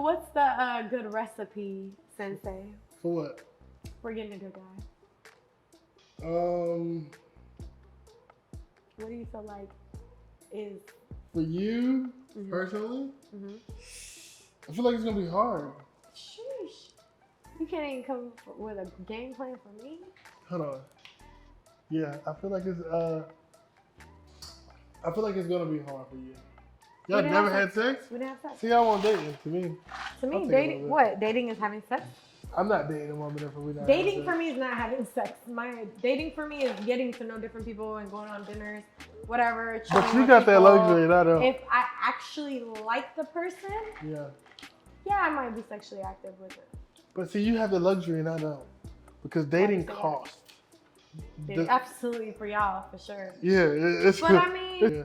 what's the good recipe, Sensei? For what? For getting a good guy. What do you feel like is... For you, personally, I feel like it's gonna be hard. Sheesh. You can't even come with a game plan for me? Hold on. Yeah, I feel like it's gonna be hard for you. Y'all never had sex? We didn't have sex. See, I won't dating. To me, dating, what? Dating is having sex? I'm not dating a woman if we not. Dating for me is not having sex. Dating for me is getting to know different people and going on dinners, whatever. But you got that luxury, and I don't. If I actually like the person, yeah, I might be sexually active with it. But see, you have the luxury, and I don't, because dating costs. Absolutely, for y'all, for sure. Yeah, it's. But I mean, yeah.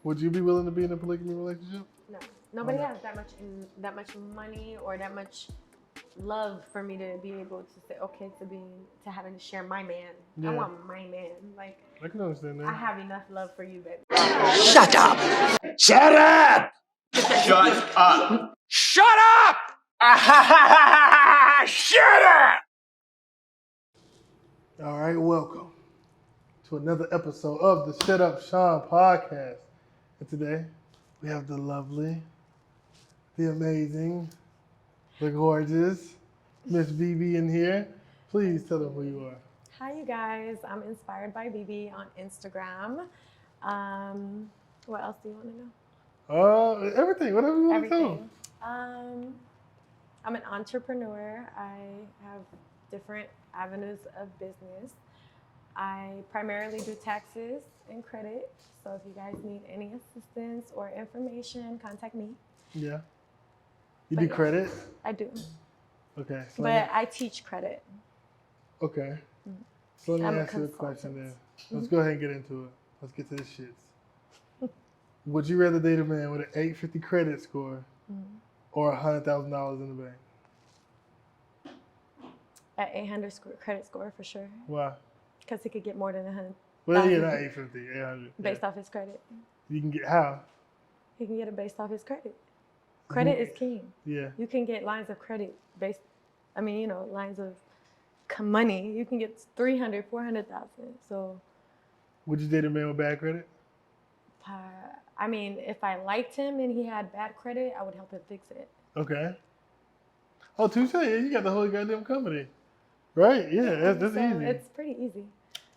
Would you be willing to be in a polygamy relationship? No, nobody has that much money or that much love for me to be able to say okay to having to share my man. Yeah. I want my man. Like, I can understand that. I have enough love for you, baby. Shut up! Shut up! Shut up! Shut up! Shut up! All right, welcome to another episode of the Shut Up Sean podcast. And today we have the lovely, the amazing, the gorgeous Miss BB in here. Please tell them who you are. Hi, you guys. I'm inspired by BB on Instagram. What else do you want to know? Everything. Whatever you want to tell them. I'm an entrepreneur. I have different avenues of business. I primarily do taxes and credit. So if you guys need any assistance or information, contact me. Yeah. You do credit? I do. Okay. So but I teach credit. Okay. So let me ask you a question then. Let's go ahead and get into it. Let's get to the shits. Would you rather date a man with an 850 credit score or $100,000 in the bank? At 800 credit score for sure. Why? Because he could get more than 100. Well, yeah, not 850, 800. Based off his credit. You can get how? He can get it based off his credit. Credit is king. Yeah. You can get lines of credit lines of money. You can get 300, 400,000. So. Would you date a man with bad credit? I mean, if I liked him and he had bad credit, I would help him fix it. Okay. Oh, touche. Yeah, you got the whole goddamn company. Right? Yeah, that's easy. It's pretty easy.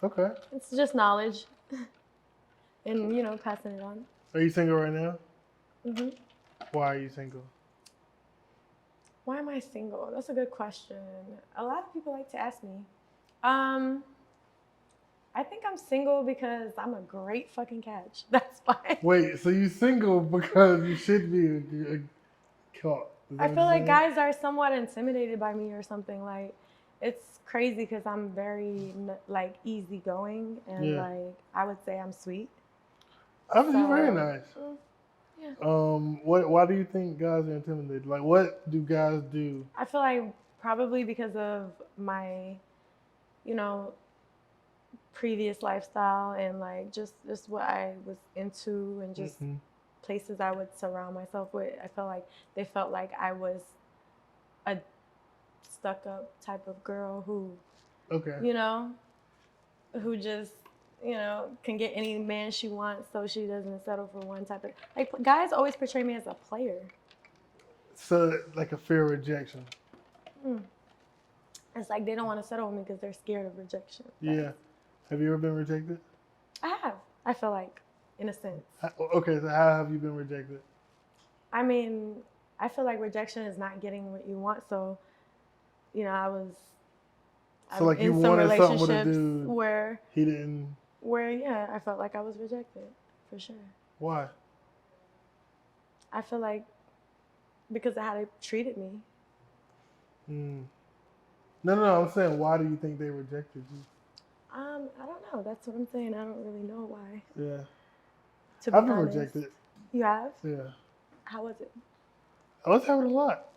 Okay. It's just knowledge and, passing it on. Are you single right now? Mm-hmm. Why are you single? Why am I single? That's a good question. A lot of people like to ask me. I think I'm single because I'm a great fucking catch. That's why. Wait, so you single because you should be caught? I feel like guys are somewhat intimidated by me or something. Like, it's crazy because I'm very easygoing and I would say I'm sweet. You're very nice. Yeah. Why do you think guys are intimidated? Like, what do guys do? I feel like probably because of my, previous lifestyle and just what I was into and just places I would surround myself with. I felt like they felt like I was a stuck-up type of girl who, who just, can get any man she wants, so she doesn't settle for one type of. Like, guys always portray me as a player. So, like a fear of rejection. It's like they don't want to settle with me because they're scared of rejection. Yeah. Have you ever been rejected? I have. I feel like, in a sense. Okay, so how have you been rejected? I mean, I feel like rejection is not getting what you want. So, I was like in some relationships where he didn't. Where I felt like I was rejected, for sure. Why? I feel like because of how they treated me. No, I'm saying, why do you think they rejected you? I don't know. That's what I'm saying. I don't really know why. Yeah. I've been rejected. You have? Yeah. How was it? I was having a lot.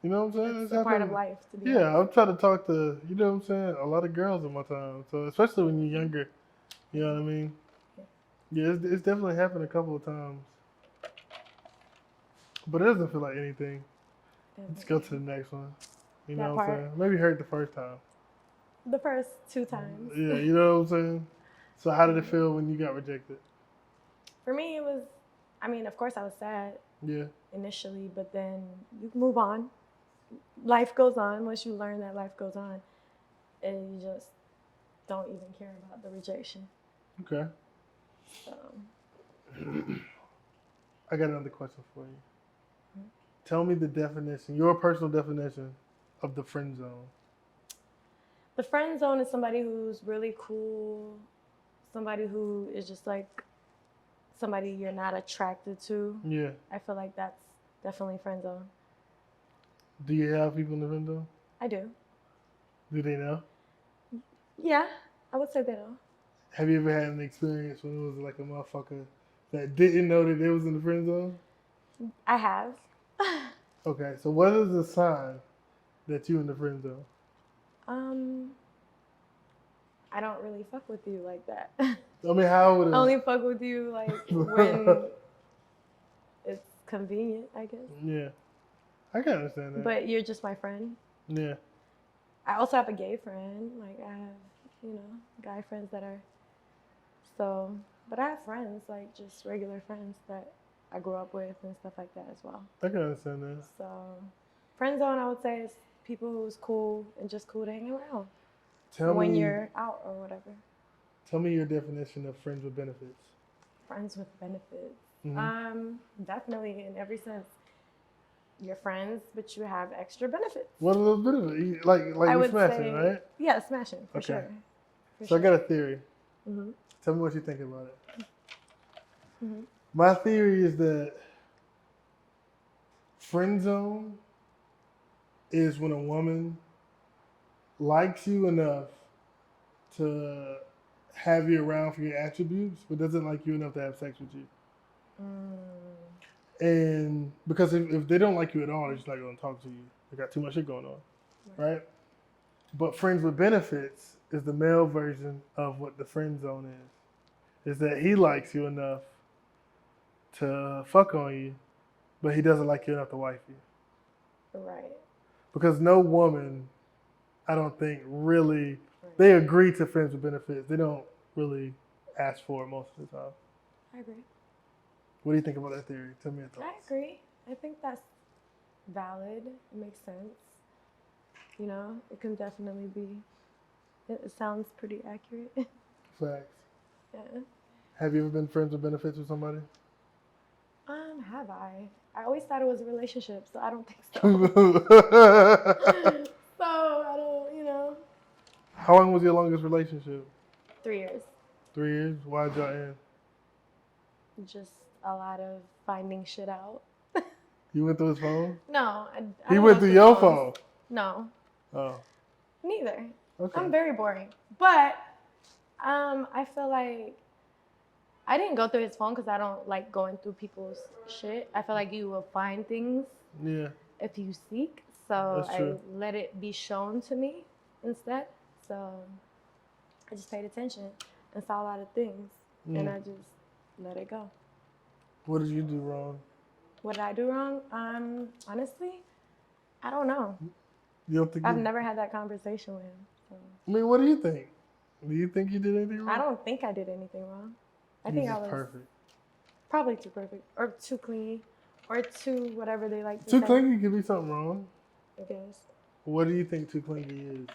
You know what I'm saying? It's a part of life to be honest. I'm trying to talk to, you know what I'm saying, a lot of girls in my time. So especially when you're younger. You know what I mean? Yeah, it's definitely happened a couple of times. But it doesn't feel like anything. Let's go to the next one. You That know what I'm part. saying? Maybe hurt the first time. The first 2 times. Yeah, you know what I'm saying? So how did it feel when you got rejected? For me, it was, I mean, of course I was sad Yeah. initially, but then you move on. Life goes on. Once you learn that life goes on, and you just don't even care about the rejection. Okay. So, I got another question for you. Tell me the definition, your personal definition of the friend zone. the friend zone is somebody who's really cool, somebody who is just like somebody you're not attracted to. Yeah. I feel like that's definitely friend zone. Do you have people in the friend zone? I do. Do they know? Yeah, I would say they do. Have you ever had an experience when it was like a motherfucker that didn't know that they was in the friend zone? I have. Okay, so what is the sign that you in the friend zone? I don't really fuck with you like that. I mean, how would it? I only fuck with you like when it's convenient, I guess. Yeah, I can understand that. But you're just my friend. Yeah. I also have a gay friend. Like I have, you know, guy friends that are so. But I have friends, like just regular friends that I grew up with and stuff like that as well. I can understand that. So, friend zone, I would say, is people who's cool and just cool to hang around when you're out or whatever. Tell me your definition of friends with benefits. Friends with benefits. Mm-hmm. Definitely in every sense. You're friends, but you have extra benefits. What are those benefits? Like I you would smashing, say, right? Yeah, smashing for Okay. sure. For So sure. I got a theory. Mm-hmm. Tell me what you think about it. Mm-hmm. My theory is that friend zone is when a woman likes you enough to have you around for your attributes, but doesn't like you enough to have sex with you. And because if they don't like you at all, they're just not going to talk to you. They got too much shit going on, right? But friends with benefits is the male version of what the friend zone is. Is that he likes you enough to fuck on you, but he doesn't like you enough to wife you. Right. Because no woman, I don't think, really, they agree to friends with benefits. They don't really ask for it most of the time. I agree. What do you think about that theory? Tell me your thoughts. I agree. I think that's valid. It makes sense. You know, it can definitely be. It sounds pretty accurate. Facts. Yeah. Have you ever been friends with benefits with somebody? Have I? I always thought it was a relationship, so I don't think so. So I don't, you know. How long was your longest relationship? 3 years. 3 years? Why'd y'all end? Just a lot of finding shit out. You went through his phone? No, I He don't went go through through your phones. phone? No, Oh. neither. Okay. I'm very boring. But I feel like I didn't go through his phone because I don't like going through people's shit. I feel like you will find things if you seek. So That's true. I let it be shown to me instead. So I just paid attention and saw a lot of things. And I just let it go. What did you do wrong? What did I do wrong? Honestly, I don't know. You don't think I've never had that conversation with him. So. I mean, what do you think? Do you think you did anything wrong? I don't think I did anything wrong. I think I was perfect. Probably too perfect, or too clingy, or too whatever they like to Too say. clingy could be something wrong. I guess. What do you think too clingy is?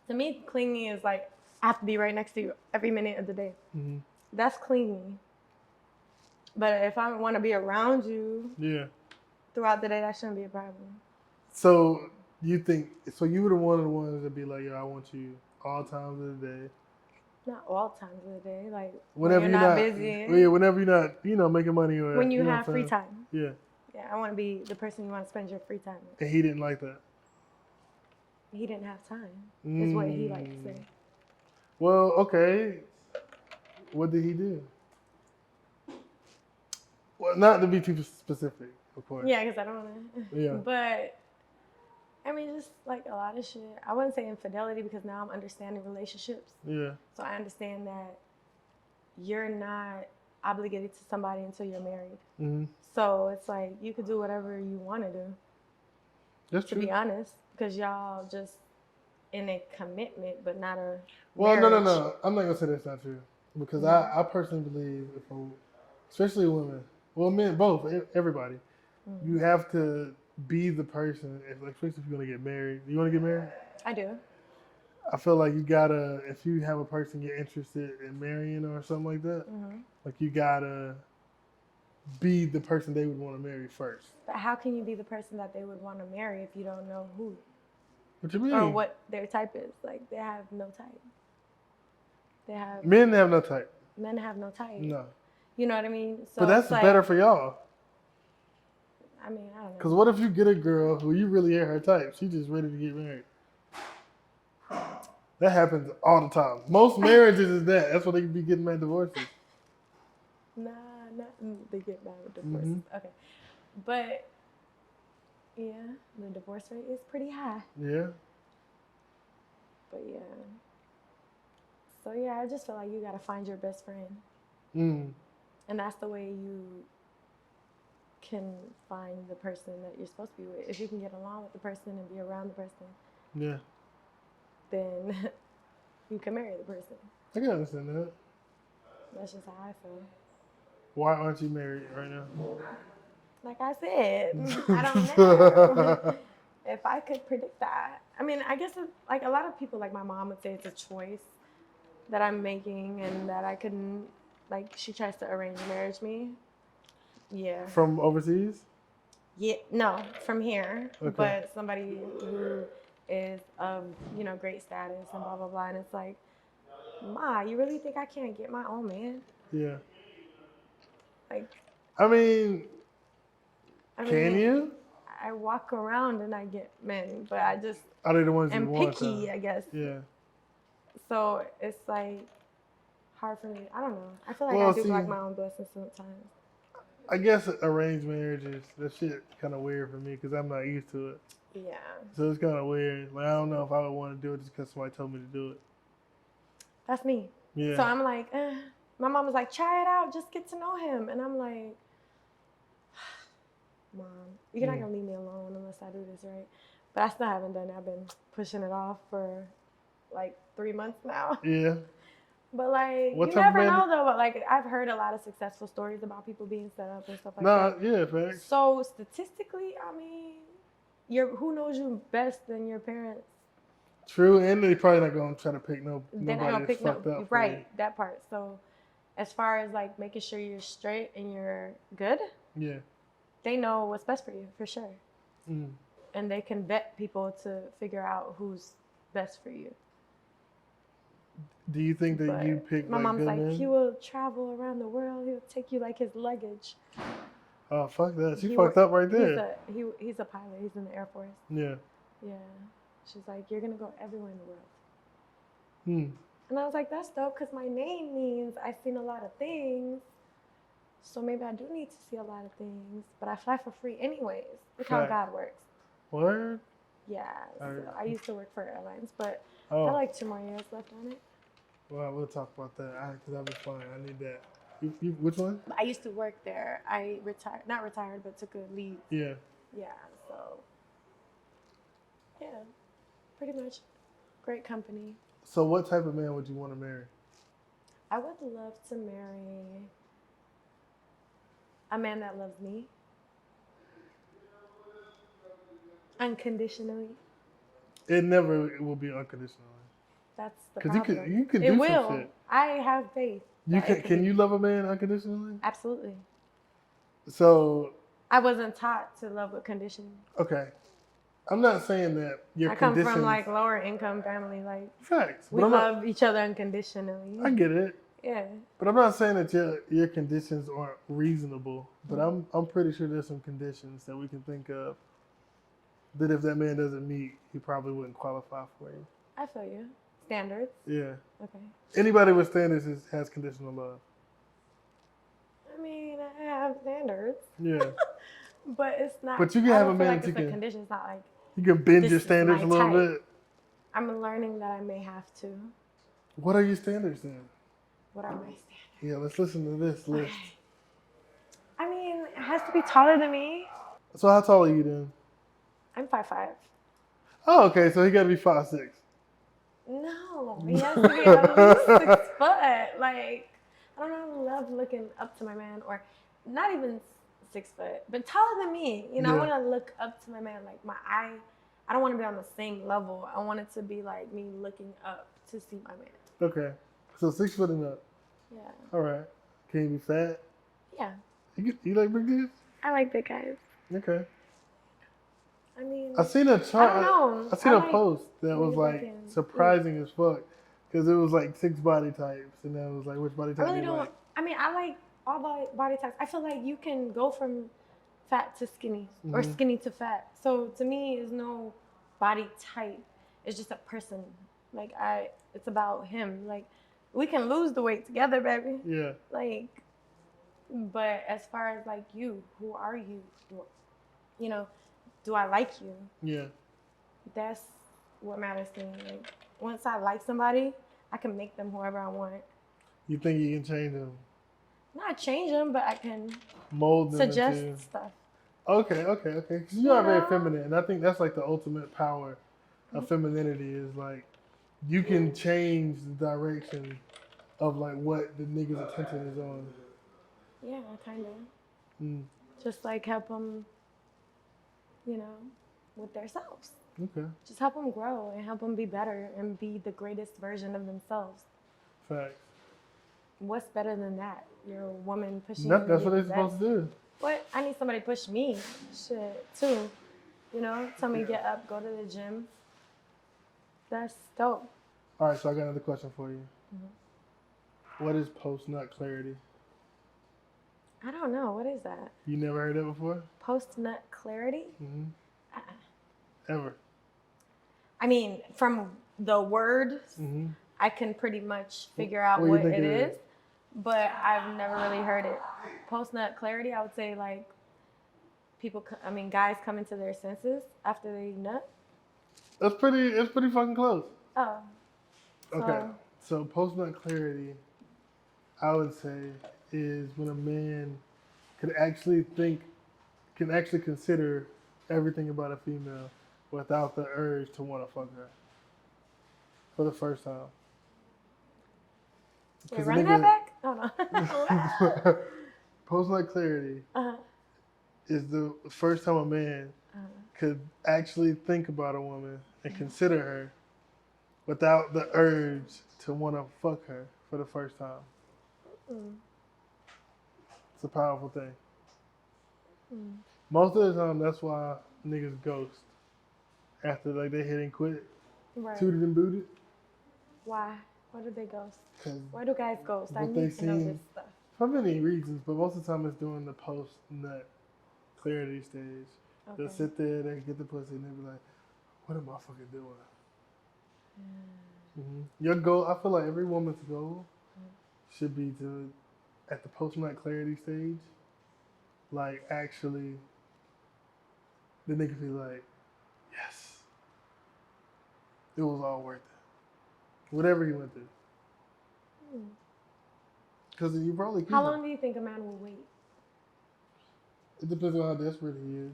To me, clingy is like I have to be right next to you every minute of the day. Mm-hmm. That's clingy. But if I want to be around you throughout the day, that shouldn't be a problem. So you think, so you were one of the ones that be like, yo, I want you all times of the day. Not all times of the day, like Whenever when you're not busy. Yeah, whenever you're not, making money or when you have free time. Yeah. Yeah, I want to be the person you want to spend your free time with. And he didn't like that. He didn't have time, is what he liked to say. Well, okay. What did he do? Well, not to be too specific, of course. Yeah, because I don't want to. Yeah. But, I mean, just like a lot of shit. I wouldn't say infidelity because now I'm understanding relationships. Yeah. So I understand that you're not obligated to somebody until you're married. Mm-hmm. So it's like you could do whatever you want to do, That's to true. be honest, because y'all just in a commitment, but not a Well, marriage. no. I'm not gonna say that's not true because Mhm. I personally believe especially women, well, men, both, everybody, you Mhm. have to be the person. Especially if you're gonna get married. You want to get married? I do. I feel like you gotta, if you have a person you're interested in marrying or something like that, Mhm. like you gotta be the person they would want to marry first. But how can you be the person that they would want to marry if you don't know who What you or mean? what their type is? Like they have no type. They have Men have no type. Men have no type. No. You know what I mean? But So that's it's like, better for y'all. I mean, I don't Because know. what if you get a girl who you really ain't her type? She just ready to get married. That happens all the time. Most marriages is that. That's why they be getting mad divorces. Nah, they get mad with divorces. Mm-hmm. Okay, but yeah, the divorce rate is pretty high. Yeah. But yeah, so yeah, I just feel like you gotta find your best friend, Mm. and that's the way you can find the person that you're supposed to be with. If you can get along with the person and be around the person, Yeah. then you can marry the person. I can understand that. That's just how I feel. Why aren't you married right now? Like I said, I don't know if I could predict that. I mean, I guess like a lot of people, like my mom would say, it's a choice that I'm making, and that I couldn't. Like she tries to arrange marriage me. Yeah. From overseas? Yeah. No, from here, Okay. but somebody who is of great status and blah blah blah, and it's like, Ma, you really think I can't get my own man? Yeah. Like, I mean, I can mean, you? I walk around and I get men, but I just Are they the ones you am want? picky, I guess. Yeah. So it's like hard for me. I don't know. I feel like Well, I do see, block my own blessings sometimes. I guess arranged marriages, that shit kind of weird for me because I'm not used to it. Yeah. So it's kind of weird. Like, I don't know if I would want to do it just because somebody told me to do it. That's me. Yeah. So I'm like, my mom was like, try it out, just get to know him. And I'm like, Mom, you're not gonna leave me alone unless I do this, right? But I still haven't done it. I've been pushing it off for like 3 months now. Yeah. But like, What you type of never man? know though. But like, I've heard a lot of successful stories about people being set up and stuff like Nah, that. yeah, facts. So statistically, I mean, who knows you best than your parents? True, and they probably not gonna try to pick They're not nobody gonna that's pick no fucked up. right, that part. So as far as like making sure you're straight and you're good, Yeah. they know what's best for you for sure. Mm. And they can vet people to figure out who's best for you. Do you think that But you pick my like mom's good like, men? he will travel around the world. He'll take you like his luggage. Oh, fuck that. She He fucked wor- up right there. He's a pilot. He's in the Air Force. Yeah. Yeah. She's like, you're gonna go everywhere in the world. Hmm. And I was like, that's dope, because my name means I've seen a lot of things. So maybe I do need to see a lot of things, but I fly for free anyways. Look how Fact. God works. Word? Yeah. So I used to work for airlines, but I Oh, got like 2 more years left on it. well, we'll talk about that because that'll be fun. I need that. You, which one? But I used to work there. I not retired, but took a leave. Yeah. Yeah. So yeah, pretty much great company. So, what type of man would you want to marry? I would love to marry a man that loves me unconditionally. It never will be unconditionally. That's the Because problem. you can It do will. some shit. I have faith. You that it can be. you love a man unconditionally? Absolutely. So, I wasn't taught to love with conditions. okay. I'm not saying that your I come conditions. from like lower income family. Like Facts. we But love each other unconditionally. I get it. Yeah. But I'm not saying that your conditions aren't reasonable. But I'm pretty sure there's some conditions that we can think of that if that man doesn't meet, he probably wouldn't qualify for you. I feel you. Standards. Yeah. Okay. Anybody with standards has conditional love. I mean, I have standards. Yeah. But it's not. But you can I have don't a feel man like that it's you a can. condition. It's not like You can bend this your is standards my a little type. bit. I'm learning that I may have to. What are your standards then? What are my standards? Yeah, let's listen to this list. Okay. I mean, it has to be taller than me. So how tall are you then? I'm 5'5". Oh, okay. So he got to be 5'6". No, he has to be at least 6 foot. Like, I don't know, love looking up to my man, or not even 6 foot, but taller than me. You know, I Yeah. want to look up to my man. Like I don't want to be on the same level. I want it to be like me looking up to see my man. Okay. So 6 foot and up. Yeah. All right. Can you be fat? Yeah. You like big dudes? I like big guys. Okay. I mean, I seen a I don't chart. know. I seen I a like post that was niggas that like can surprising as fuck because it was like 6 body types, and then it was like which body I type really you don't. like. I mean, I like all body types. I feel like you can go from fat to skinny or Mhm. skinny to fat. So to me, it's no body type. It's just a person. Like it's about him. Like we can lose the weight together, baby. Yeah. Like, but as far as like you, who are you? You know, do I like you? Yeah. That's what matters to me. Like once I like somebody, I can make them whoever I want. You think you can change them, Not change them, but I can mold them suggest into? stuff. Okay. Because you You are very know? feminine, and I think that's like the ultimate power of femininity is like you can change the direction of like what the nigga's attention is on. Yeah, kind of. Mm. Just like help them, you know, with themselves. Okay. Just help them grow and help them be better and be the greatest version of themselves. Facts. What's better than that? You're a woman pushing That's you to what be they're the supposed best. to do. What? I need somebody to push me, shit, too. You know, tell me get up, go to the gym. That's dope. All right, so I got another question for you. What is post-nut clarity? I don't know. What is that? You never heard that before? Post-nut clarity? Ever? I mean, from the word, Mm-hmm. I can pretty much figure out What do you what think it it is, but I've never really heard it. Post-nut clarity, I would say like guys come into their senses after they nut. It's pretty fucking close. Oh. Okay, so post-nut clarity, I would say, is when a man can actually consider everything about a female without the urge to want to fuck her for the first time. Wait, run that back? Hold on. Post-nut clarity is the first time a man could actually think about a woman and consider her without the urge to want to fuck her for the first time. It's a powerful thing. Most of the time, that's why niggas ghost after like they hit and quit, Right. tooted and booted. Why? Why do they ghost? 'Cause Why do guys ghost? I what they need to know seen- this stuff. For many reasons, but most of the time it's during the post-nut clarity stage. They'll sit there, they get the pussy, and they'll be like, what am I fucking doing? Your goal, I feel like every woman's goal should be to, at the post-nut clarity stage, like actually, the nigga be like, yes, it was all worth it. Whatever he went through. Because you probably keep How long do you think a man will wait? It depends on how desperate he is.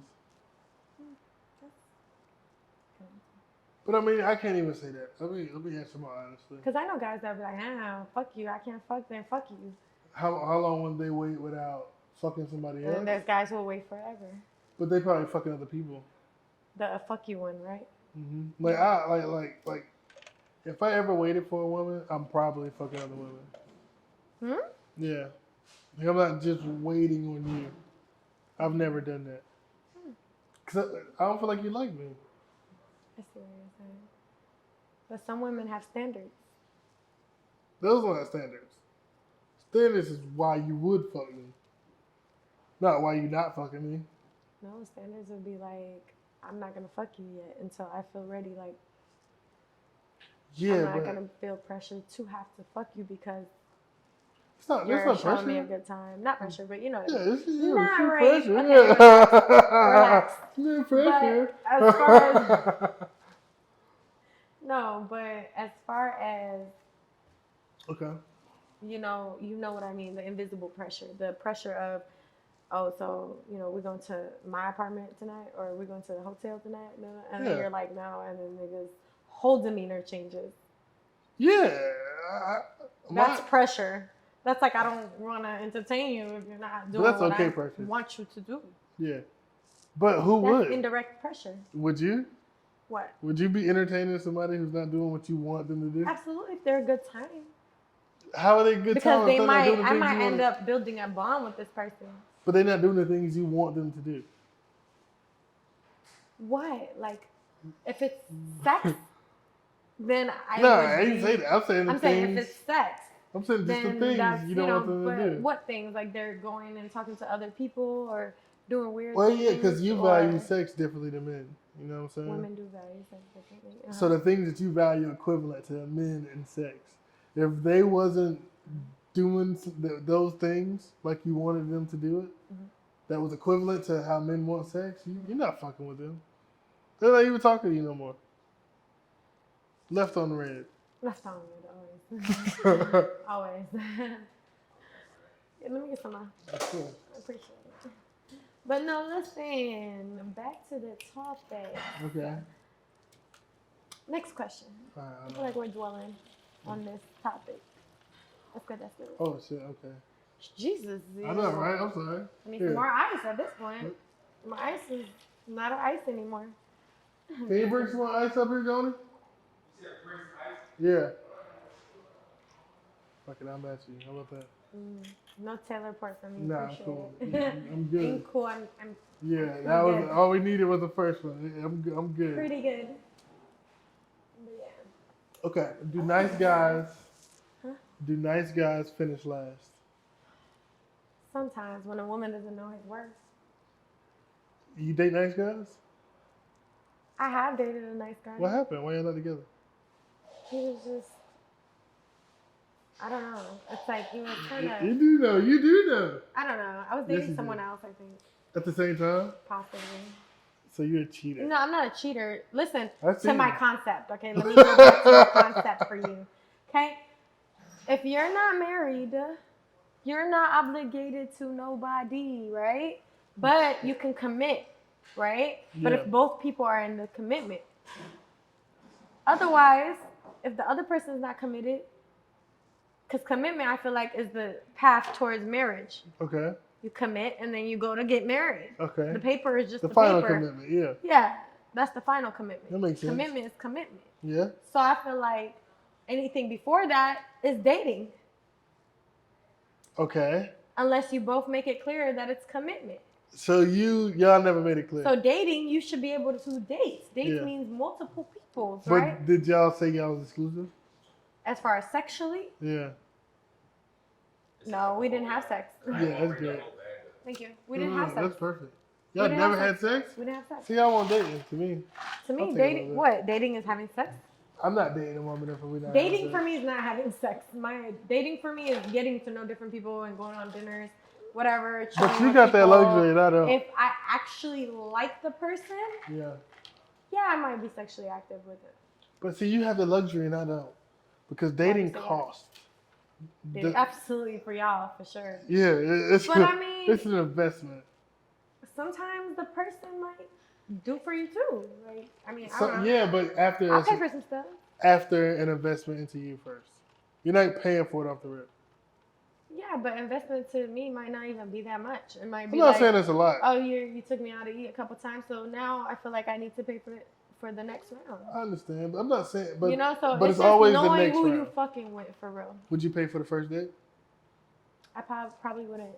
But I mean, I can't even say that. Let me answer more honestly. Because I know guys that be like, fuck you, I can't fuck, then fuck you. How long would they wait without fucking somebody else? And then there's guys who will wait forever. But they probably fucking other people. The fuck you one, right? Mm-hmm. Like if I ever waited for a woman, I'm probably fucking other women. Yeah. Like I'm not just waiting on you. I've never done that. Cause I don't feel like you like me. I see what you're saying. But some women have standards. Those are not standards. Standards is why you would fuck me. Not why you not fucking me. No, standards would be like, I'm not gonna fuck you yet until I feel ready. Like, I'm not gonna feel pressure to have to fuck you because you're showing me a good time. Not pressure, but you know what I mean. Not rape. Pressure. Okay, relax. No pressure. But as far as no, but as far as okay, you know what I mean. The invisible pressure, the pressure of oh, so, we're going to my apartment tonight or we're going to the hotel tonight? No. And then Yeah. you're like, no. And then niggas' whole demeanor changes. Yeah. That's pressure. That's like, I don't want to entertain you if you're not doing that's what okay I pressure. want you to do. Yeah. But who That's would? indirect pressure. Would you? What? Would you be entertaining somebody who's not doing what you want them to do? Absolutely, if they're a good time. How are they good Because time if they're not doing the I things might you want end up building a bond with this person. But they're not doing the things you want them to do. What? Like, if it's sex, then I No, would I ain't say that. I'm saying the I'm things. saying if it's sex, I'm saying just the then things that's, you don't want them but to do. what things? Like they're going and talking to other people or doing weird Well, things? yeah, because you value sex differently than men. You know what I'm saying? Women do value sex differently. Uh-huh. So the things that you value equivalent to men in sex. If they wasn't doing those things like you wanted them to do it, that was equivalent to how men want sex, you're not fucking with them. They're not even talking to you no more. Left on red. Left on red, always. Always. Yeah, let me get some more. Cool. I appreciate it. But no, listen. Back to the topic. Okay. Next question. I feel like we're dwelling on this topic. That's good. That's good. Oh shit. Okay. Jesus. I know, right? I'm sorry. I need some more ice at this point. My ice is not an ice anymore. Can you bring some more ice up here, Johnny? Yeah. Fuck it, I'm at you. How about that? No Taylor Port for me. Nah, I'm appreciate cool. it. I'm good. I'm cool. I'm Yeah, that was good. all we needed was the first one. I'm good. Pretty good. But yeah. Okay. Do nice guys finish last? Sometimes when a woman doesn't know his worth. You date nice guys? I have dated a nice guy. What happened? Why y'all not together? He was just, I don't know. It's like he was kind of. You do know. You do know. I don't know. I was Yes, dating you someone did. else, I think. At the same time? Possibly. So you're a cheater. No, I'm not a cheater. Listen I've to seen my it. concept, okay? Let me go back to the concept for you, okay? If you're not married, you're not obligated to nobody, right? But you can commit, right? But Yeah. if both people are in the commitment. Otherwise, if the other person is not committed, because commitment, I feel like, is the path towards marriage. Okay. You commit and then you go to get married. Okay. The paper is just The the final paper. commitment, yeah. Yeah, that's the final commitment. That makes sense. Commitment is commitment. Yeah. So I feel like anything before that is dating. Okay. Unless you both make it clear that it's commitment. So y'all never made it clear. So dating, you should be able to do dates. Dates Yeah. means multiple people, But right? did y'all say y'all was exclusive? As far as sexually, Yeah. no, we didn't have sex. Yeah, that's good. Thank you. We didn't have sex. That's perfect. Y'all didn't never have had sex? We didn't have sex. See, y'all want dating to me. To I'll me, take a dating, little what? Dating is having sex? I'm not dating a woman if we not Dating having for sex. me is not having sex. Dating for me is getting to know different people and going on dinners, whatever. But chilling you with got that people. luxury and I don't. If I actually like the person, Yeah. yeah, I might be sexually active with it. But see, you have the luxury and I don't. Because dating say that? costs. Dude, absolutely for y'all, for sure. Yeah, it's But I mean- it's an investment. Sometimes the person might do for you too. Like, I mean, I So, don't know. yeah, but after I'll pay for some stuff. after an investment into you first, you're not paying for it off the rip. Yeah, but investment to me might not even be that much. It might I'm be not like, saying it's a lot. oh, you took me out to eat a couple times, so now I feel like I need to pay for it for the next round. I understand, but I'm not saying. But You know, so but it's it's just always the knowing next who round. you fucking with for real. Would you pay for the first date? I probably wouldn't.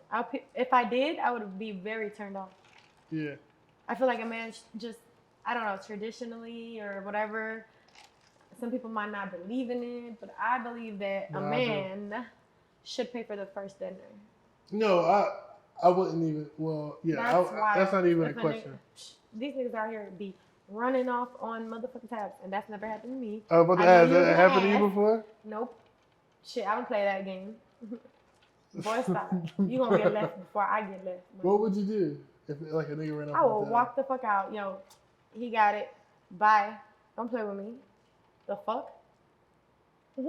If I did, I would be very turned off. Yeah. I feel like a man just, I don't know, traditionally or whatever. Some people might not believe in it, but I believe that No, a I do. man should pay for the first dinner. No, I wouldn't even. Well, yeah, That's wild. that's not even a If question. These niggas out here be running off on motherfucking tabs, and that's never happened to me. I was about to I know ask, you that happened to you have. before? Nope. Shit, I don't play that game. Boy, stop. You gonna get left before I get left. What would you do if like a nigga ran off? I will on the walk the fuck out. Yo, he got it. Bye. Don't play with me. The fuck? tab?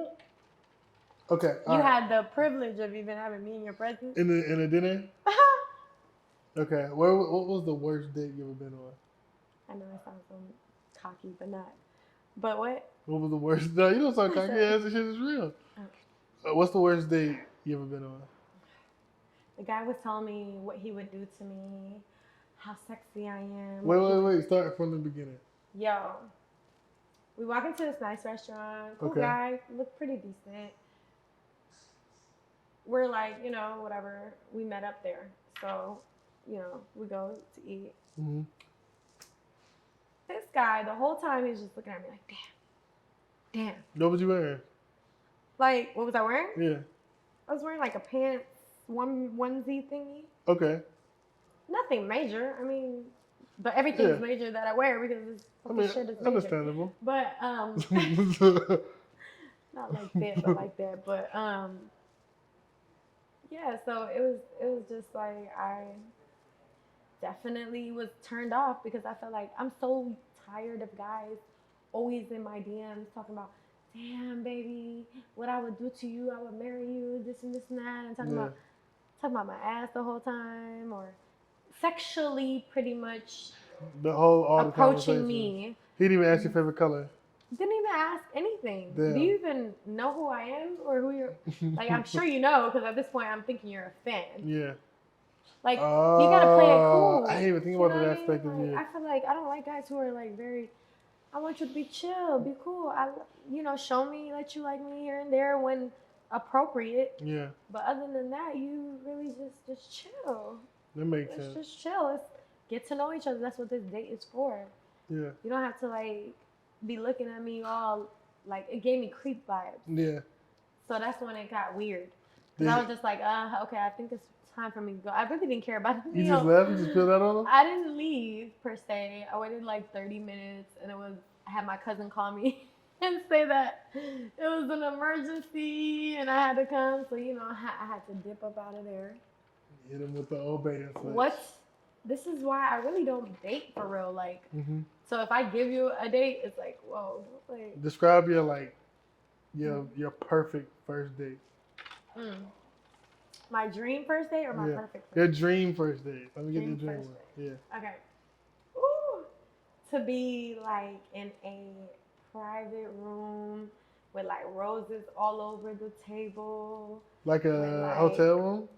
Okay. You had the privilege of even having me in your presence. in the dinner. Okay. What was the worst date you ever been on? I know it sounds so cocky, but not. But what? What was the worst? No, you don't sound cocky. Sorry. Ass, this shit is real. Oh. What's the worst date you ever been on? The guy was telling me what he would do to me, how sexy I am. Wait. Start from the beginning. Yo, we walk into this nice restaurant. Cool Okay. guy, looked pretty decent. We're like, whatever. We met up there, so we go to eat. Mm-hmm. This guy, the whole time, he's just looking at me like, damn. What was you wearing? Like, what was I wearing? Yeah. I was wearing like a pants, onesie thingy. Okay. Nothing major. I mean, but everything's major that I wear because this fucking shit is major. Understandable. But not like that, but like that. But yeah. So it was just like I definitely was turned off because I felt like I'm so tired of guys always in my DMs talking about, damn baby, what I would do to you, I would marry you, this and that, and talking about my ass the whole time, or sexually pretty much all approaching the me. He didn't even ask your favorite color. Didn't even ask anything. Damn. Do you even know who I am or who you're? Like, I'm sure you know, because at this point I'm thinking you're a fan. Yeah. Like, you gotta play it cool. I didn't even think about that aspect of you. I feel like I don't like guys who are like very. I want you to be chill, be cool. Show me that you like me here and there when appropriate. Yeah. But other than that, you really just chill. That makes sense. Just chill. Let's get to know each other. That's what this date is for. Yeah. You don't have to like be looking at me all like it gave me creep vibes. Yeah. So that's when it got weird. Cause I was just like, okay, I think it's time for me to go. I really didn't care about it. You just left? You just peeled out on him? I didn't leave per se. I waited like 30 minutes and I had my cousin call me and say that it was an emergency and I had to come. So, I had to dip up out of there. Hit him with the old bait and switch. What? This is why I really don't date for real. Like, so if I give you a date, it's like, whoa. Like, describe your perfect first date. My dream first date or my perfect first date? Your dream first date. Let me get the dream one. Yeah. Okay. Ooh. To be like in a private room with like roses all over the table. Like a hotel room?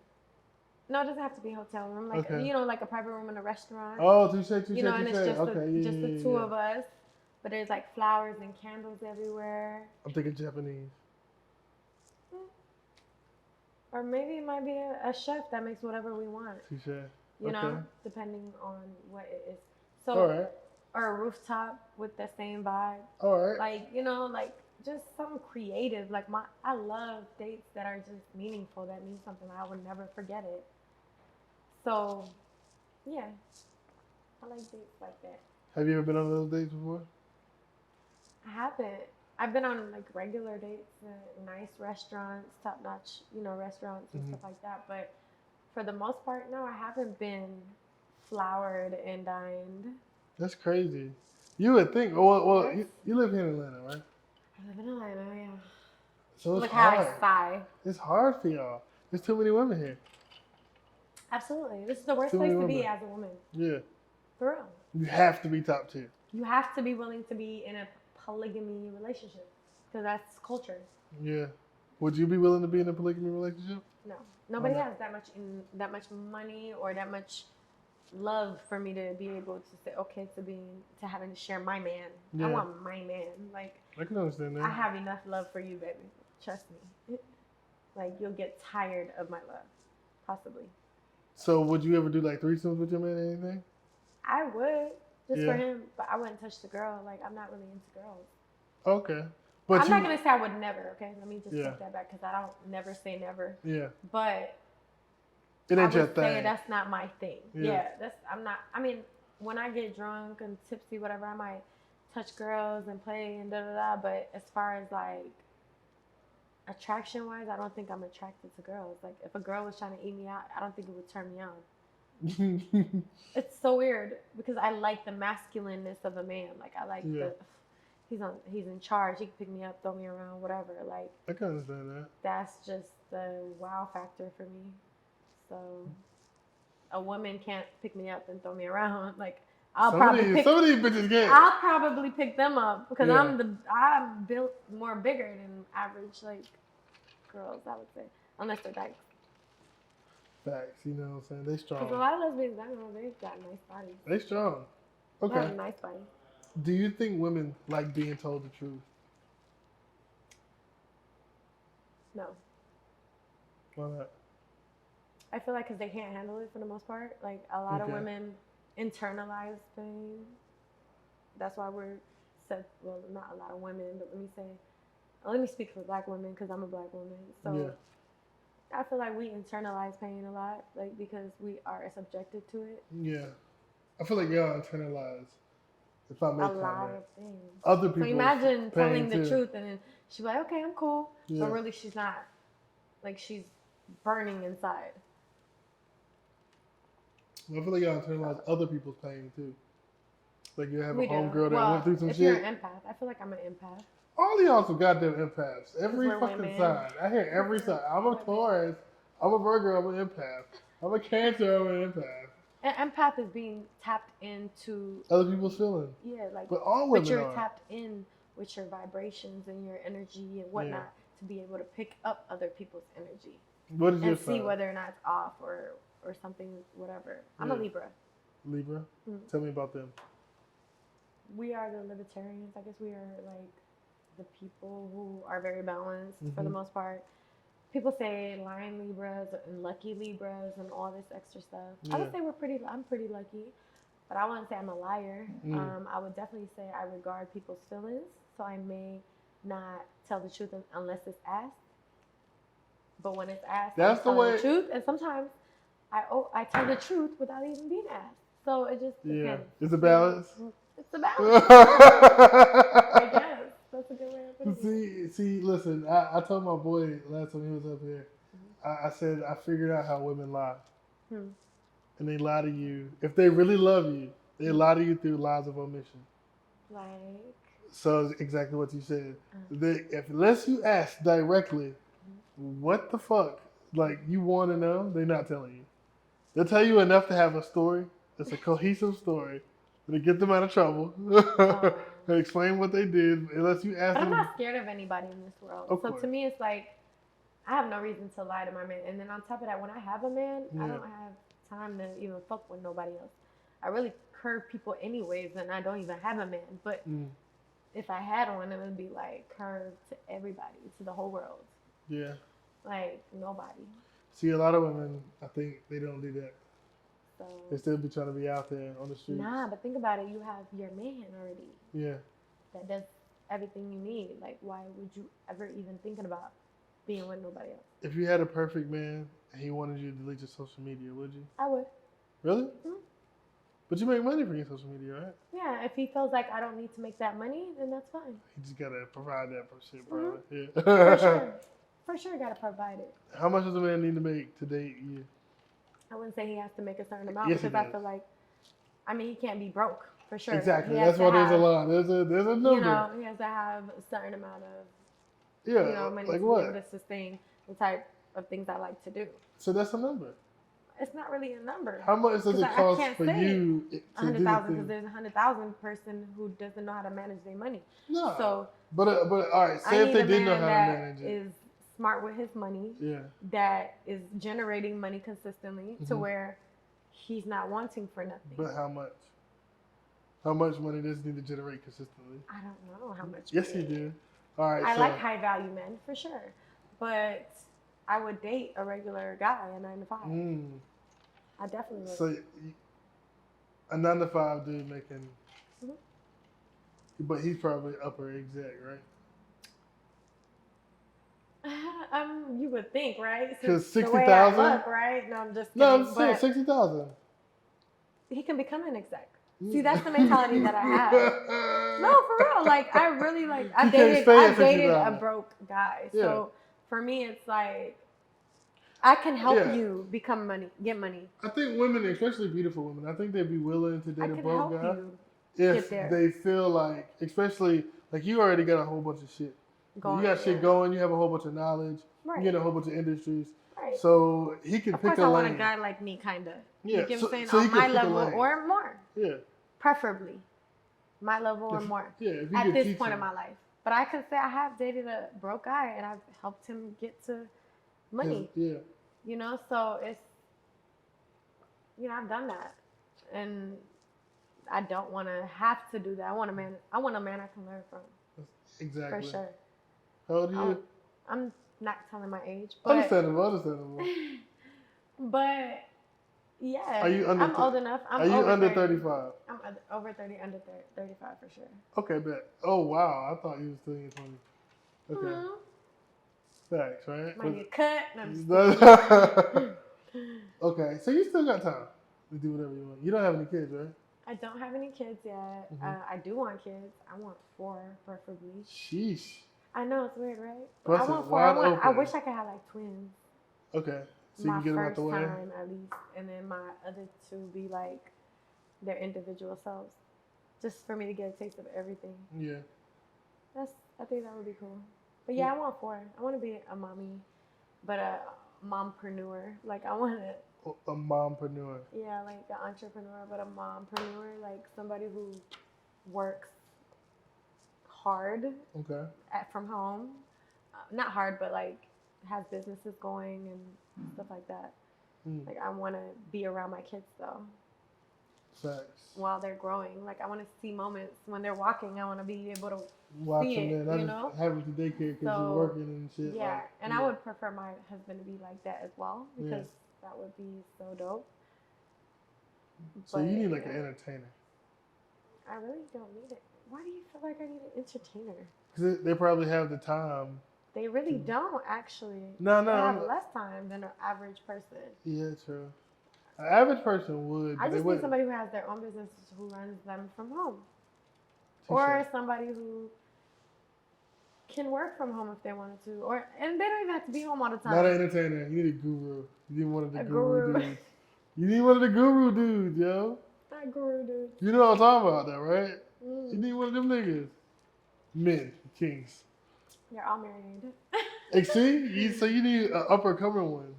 No, it doesn't have to be a hotel room. Like like a private room in a restaurant. Oh, touche. And it's just the two of us. But there's like flowers and candles everywhere. I'm thinking Japanese. Or maybe it might be a chef that makes whatever we want. Touche. Depending on what it is. So, all right. Or a rooftop with the same vibe. All right. Like just something creative. Like I love dates that are just meaningful. That means something. I would never forget it. So, yeah, I like dates like that. Have you ever been on those dates before? I haven't. I've been on like regular dates at nice restaurants, top-notch, restaurants and stuff like that. But for the most part, no, I haven't been flowered and dined. That's crazy. You would think. Well, you live here in Atlanta, right? I live in Atlanta, yeah. So it's look hard. How I sigh. It's hard for y'all. There's too many women here. Absolutely. This is the worst place to be as a woman. Yeah. For real. You have to be top tier. You have to be willing to be in a polygamy relationship because that's culture. Yeah. Would you be willing to be in a polygamy relationship? No. Nobody has that much money or that much love for me to be able to say okay to having to share my man. Yeah. I want my man. Like I can understand that. I have enough love for you, baby. Trust me. Like you'll get tired of my love, possibly. So would you ever do like threesomes with your man or anything? I would, just for him, but I wouldn't touch the girl. Like I'm not really into girls. Okay. But I'm not gonna say I would never. Okay, let me just take that back because I don't never say never. Yeah. But it ain't your thing. Say that's not my thing. Yeah. I'm not. I mean, when I get drunk and tipsy, whatever, I might touch girls and play and da da da. But as far as like attraction wise, I don't think I'm attracted to girls. Like if a girl was trying to eat me out, I don't think it would turn me on. It's so weird because I like the masculineness of a man. Like I like he's in charge. He can pick me up, throw me around, whatever. Like I can understand that. That's just the wow factor for me. So a woman can't pick me up and throw me around. Like I'll Some of probably these pick bitches get. I'll probably pick them up because Yeah. I'm built more bigger than average like girls, I would say, unless they're dykes. Facts, you know what I'm saying? They Because a strong. lot of lesbians, I don't know, they've got nice bodies. They strong. They Okay. have nice bodies. Do you think women like being told the truth? No, Why not? I feel like because they can't handle it for the most part. Like a lot of Okay. women internalize pain. That's why we're said. Well, not a lot of women, but let me speak for Black women because I'm a Black woman. So. Yeah. I feel like we internalize pain a lot, like because we are subjected to it. Yeah. I feel like y'all internalize. If I make A lot comment. of things. Other So people. imagine telling the too. truth and then she's like, okay, I'm cool. Yeah. But really she's not. Like she's burning inside. I feel like y'all internalize other people's pain too. Like you have We a do. homegirl that Well, went through some if shit. you're an empath, I feel like I'm an empath. All of y'all some goddamn empaths. Every we're fucking women. sign. I hear every sign. I'm a Women. Taurus. I'm a Virgo. I'm an empath. I'm a Cancer. I'm an empath. An empath is being tapped into Other people's feelings. Yeah, like But all women but you're are. tapped in with your vibrations and your energy and whatnot to be able to pick up other people's energy. What is your and see sign? whether or not it's off or something, whatever. I'm a Libra. Libra? Tell me about them. We are the libertarians. I guess we are like the people who are very balanced for the most part. People say lying Libras and lucky Libras and all this extra stuff. I would say I'm pretty lucky, but I wouldn't say I'm a liar. I would definitely say I regard people's feelings, so I may not tell the truth unless it's asked. But when it's asked, I tell the truth, and sometimes I tell the truth without even being asked. So it just depends. Yeah. It's a balance. It's a balance. I guess that's a good way of putting it. See, listen. I told my boy last time he was up here. I said I figured out how women lie, and they lie to you. If they really love you, they lie to you through lies of omission. Like. So exactly what you said. Unless you ask directly, what the fuck? Like you want to know, they're not telling you. They'll tell you enough to have a story. It's a cohesive story. To get them out of trouble. And explain what they did. Unless you ask But them. I'm not scared of anybody in this world. Of So course. to me, it's like I have no reason to lie to my man. And then on top of that, when I have a man, I don't have time to even fuck with nobody else. I really curve people anyways, and I don't even have a man. But if I had one, it would be like curved to everybody, to the whole world. Yeah. Like nobody. See, a lot of women, I think they don't do that. So They still be trying to be out there on the streets. Nah, but think about it. You have your man already. Yeah. That does everything you need. Like, why would you ever even thinking about being with nobody else? If you had a perfect man and he wanted you to delete your social media, would you? I would. Really? But you make money from your social media, right? Yeah, if he feels like I don't need to make that money, then that's fine. You just gotta provide that for shit, bro. Yeah. For sure. For sure, gotta provide it. How much does a man need to make to date you? I wouldn't say he has to make a certain amount Yes, because he I does. feel like, I mean, he can't be broke for sure. Exactly. He has That's to why there's a have, lot. There's a number. You know, he has to have a certain amount of money like to what? be able to sustain the type of things I like to do. So that's a number. It's not really a number. How much does it I cost can't for say you to do the 100,000 thing? because there's 100,000 person who doesn't know how to manage their money. No. So, but all right. Say if they did know how to manage it. is smart with his money. Yeah. That is generating money consistently to where he's not wanting for nothing. But how much? How much money does he need to generate consistently? I don't know how much. Yes, you do. All right. I like high value men for sure, but I would date a regular guy, a 9 to 5. I definitely would. So a 9 to 5 dude making, but he's probably upper exec, right? You would think, right? Because the way I look, right? No, I'm just kidding. No, I'm saying 60,000. He can become an exec. See, that's the mentality that I have. No, for real. Like, I really like. I dated a broke guy, so for me, it's like I can help you become money, get money. I think women, especially beautiful women, I think they'd be willing to date a broke guy if they feel like, especially like you already got a whole bunch of shit. You got shit going. You have a whole bunch of knowledge. You get a whole bunch of industries. Right. So he can pick a lane. Of course, I want a guy like me, kinda. Yeah. You get what I'm saying? So you On can my pick a level lane. or more. Yeah. Preferably. My level or more. Yeah. If you At can this teach point him. in my life. But I could say I have dated a broke guy and I've helped him get to money. Yeah. You know, so it's, you know, I've done that. And I don't want to have to do that. I want a man I can learn from. Exactly. For sure. How old are you? I'm not telling my age, but Understandable. but yeah, Are you under? I'm old enough. Are you over under 30. 35? I'm over 30, under 35 for sure. Okay, bet. Oh wow, I thought you were still in your 20s. Okay. Facts, right? Might need a cut. No, I'm just kidding. Okay, so you still got time to do whatever you want. You don't have any kids, right? I don't have any kids yet. I do want kids. I want 4, preferably. Sheesh. I know it's weird, right? Plus I want it's 4. wide I open. wish I could have like twins. Okay, so you My can get them out first the way. time at least, and then my other 2 be like their individual selves, just for me to get a taste of everything. Yeah. I think that would be cool. But yeah, I want 4. I want to be a mommy, but a mompreneur. Like I want to. A mompreneur. Yeah, like an entrepreneur, but a mompreneur, like somebody who works hard. Okay. From home, not hard, but like has businesses going and stuff like that. Like I want to be around my kids though. Facts. While they're growing, like I want to see moments when they're walking. I want to be able to watch see them it, there. you know? Have them to daycare because you're working and shit. Yeah, like, and I would prefer my husband to be like that as well because that would be so dope. So you need like an entertainer. I really don't need it. Why do you feel like I need an entertainer? Because they probably have the time. They really don't, actually. No. They have less time than an average person. Yeah, true. An average person would. I just need somebody who has their own business who runs them from home. Or somebody who can work from home if they wanted to. And they don't even have to be home all the time. Not an entertainer. You need a guru. You need one of the guru dudes. You need one of the guru dudes, yo. Not guru dudes. You know what I'm talking about, though, right? You need one of them niggas. Men, kings. You're all married. See? So you need an upper coming one.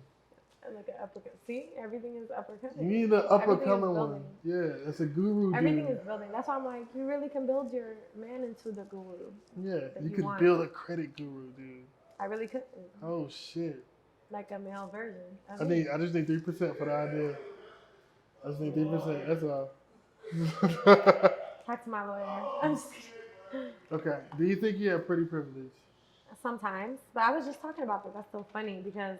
Like an upper. See, everything is upper coming. You need an upper coming one. Yeah, that's a guru. Everything is building. That's why I'm like, you really can build your man into the guru. Yeah, you could build a credit guru, dude. I really could. Oh shit. Like a male version. I just need 3% for the idea. I just need 3%. That's all. Talk to my lawyer. I'm just kidding. Okay. Do you think you have pretty privilege? Sometimes, but I was just talking about that. That's so funny because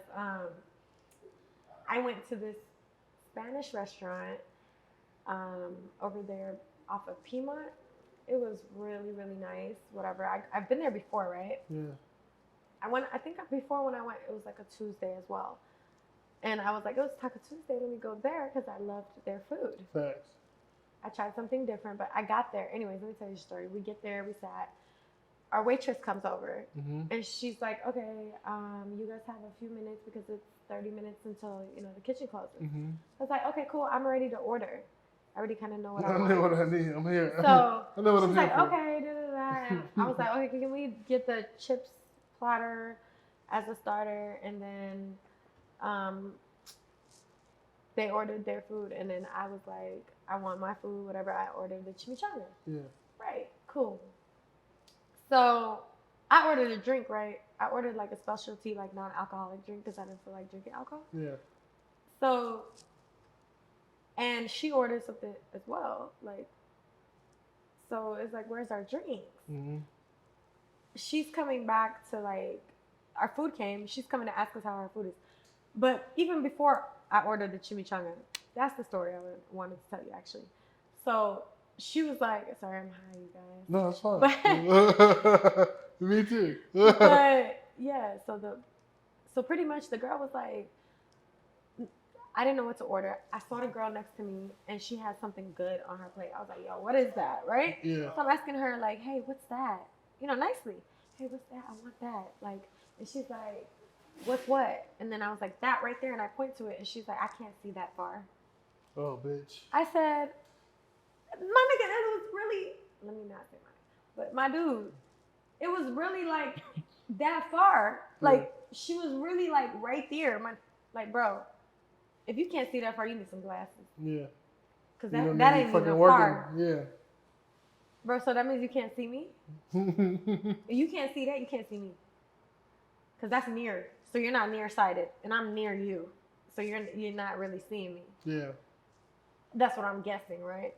I went to this Spanish restaurant over there off of Piedmont. It was really, really nice. Whatever. I've been there before, right? Yeah. I think before when I went, it was like a Tuesday as well. And I was like, it was Taco Tuesday. Let me go there because I loved their food. Facts. I tried something different, but I got there. Anyways, let me tell you a story. We get there, we sat. Our waitress comes over, and she's like, okay, you guys have a few minutes because it's 30 minutes until, the kitchen closes. I was like, okay, cool. I'm ready to order. I already kind of know what I want. I know what I need. I'm here. So I know what I'm here she's like, for. okay, And I was like, okay, can we get the chips platter as a starter? And then they ordered their food. And then I was like, I want my food, whatever. I ordered the chimichanga. Yeah. Right, cool. So I ordered a drink, right? I ordered like a specialty, like non-alcoholic drink because I didn't feel like drinking alcohol. Yeah. So, and she ordered something as well. Like, so it's like, where's our drinks? Mm-hmm. She's coming back to like, our food came. She's coming to ask us how our food is. But even before I ordered the chimichanga, that's the story I wanted to tell you actually. So she was like, sorry, I'm high, you guys. No, it's fine. Me too. But yeah, so pretty much the girl was like, I didn't know what to order. I saw the girl next to me and she had something good on her plate. I was like, yo, what is that, right? Yeah. So I'm asking her like, hey, what's that? Nicely. Hey, what's that? I want that. Like, and she's like, what's what? And then I was like, that right there. And I point to it and she's like, I can't see that far. Oh, bitch. I said, my nigga, it was really, let me not say my name, but my dude, it was really like that far. Like, she was really like right there. Like, bro, If you can't see that far, you need some glasses. Yeah. Cause You don't that need ain't even fucking a working. car, Yeah. bro. So that means you can't see me. If you can't see that, you can't see me. Cause that's near. So you're not nearsighted, and I'm near you. So you're not really seeing me. Yeah. That's what I'm guessing, right?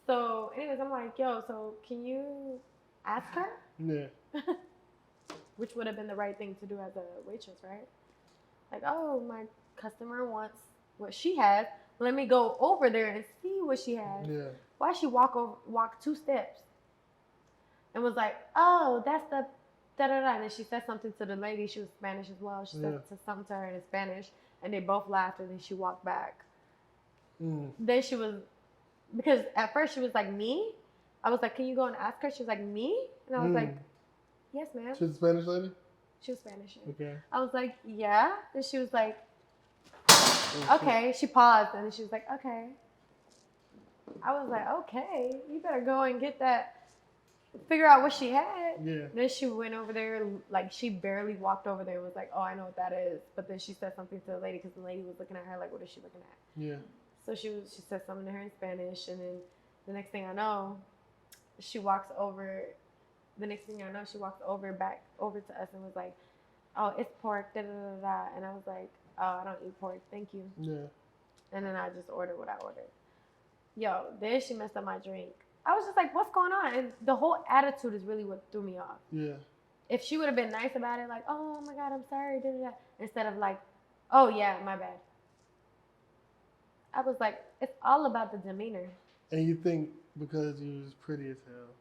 So, anyways, I'm like, yo, so can you ask her? Yeah. Which would have been the right thing to do as a waitress, right? Like, oh, my customer wants what she has. Let me go over there and see what she has. Yeah. Why she walk 2 steps and was like, oh, that's the da da da. And then she said something to the lady. She was Spanish as well. She said something to her in Spanish, and they both laughed. And then she walked back. Then she was, because at first she was like, me. I was like, can you go and ask her? She was like, me, and I was like, yes, ma'am. She's a Spanish lady? She was Spanish. Okay. I was like, yeah. And she was like, okay. She paused and then she was like, okay. I was like, okay, you better go and get that, figure out what she had. Yeah. Then she went over there, like she barely walked over there and was like, oh, I know what that is. But then she said something to the lady because the lady was looking at her like, what is she looking at? Yeah. So she said something to her in Spanish, and then the next thing I know, she walks over. The next thing I know, she walks back over to us and was like, oh, it's pork, da da da da. And I was like, oh, I don't eat pork, thank you. Yeah. And then I just ordered what I ordered. Yo, then she messed up my drink. I was just like, what's going on? And the whole attitude is really what threw me off. Yeah. If she would have been nice about it, like, oh my God, I'm sorry, da da da, instead of like, oh yeah, my bad. I was like, it's all about the demeanor. And you think because you was pretty as hell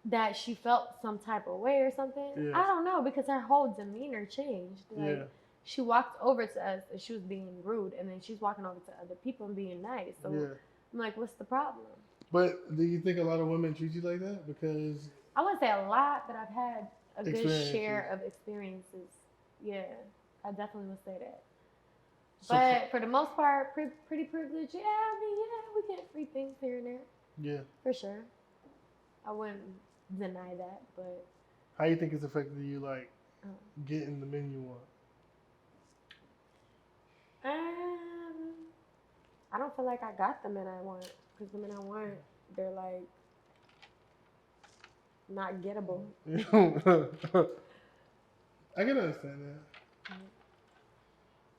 that she felt some type of way or something? Yeah. I don't know, because her whole demeanor changed. Like, she walked over to us and she was being rude, and then she's walking over to other people and being nice. So I'm like, what's the problem? But do you think a lot of women treat you like that? Because I wouldn't say a lot, but I've had a good share of experiences. Yeah, I definitely would say that. So but for the most part, pretty privileged. Yeah, I mean, yeah, we get free things here and there. Yeah. For sure. I wouldn't deny that, but. How you think it's affected you, like, getting the men you want? I don't feel like I got the men I want, because the men I want, they're like not gettable. I can understand that.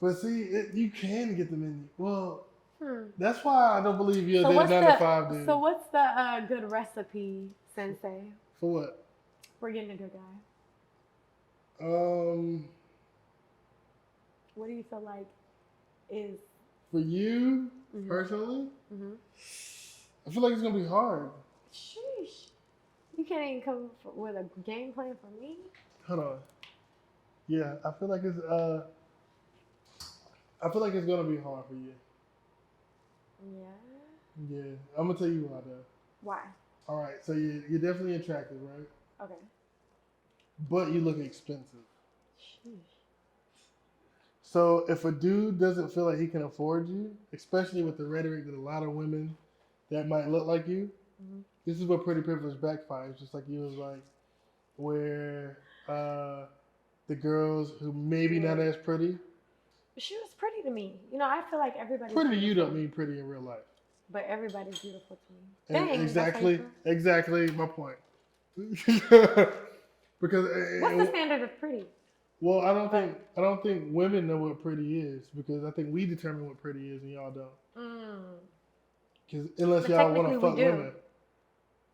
But see, you can get them in. Well, that's why I don't believe you're that 9 to 5 dude. So what's the good recipe, Sensei? For what? For getting a good guy. What do you feel like is? For you, personally? I feel like it's going to be hard. Sheesh. You can't even come with a game plan for me? Hold on. Yeah, I feel like it's gonna be hard for you. Yeah. Yeah, I'm gonna tell you why though. Why? All right, so you're definitely attractive, right? Okay. But you look expensive. Sheesh. So if a dude doesn't feel like he can afford you, especially with the rhetoric that a lot of women that might look like you, this is what pretty privilege backfires. Just like you was like, where the girls who maybe not as pretty. She was pretty to me. You know, I feel like everybody's pretty beautiful. You don't mean pretty in real life. But everybody's beautiful to me. Dang, exactly my point. Because what's the standard of pretty? Well, I don't think women know what pretty is, because I think we determine what pretty is and y'all don't. Because unless y'all want to fuck women.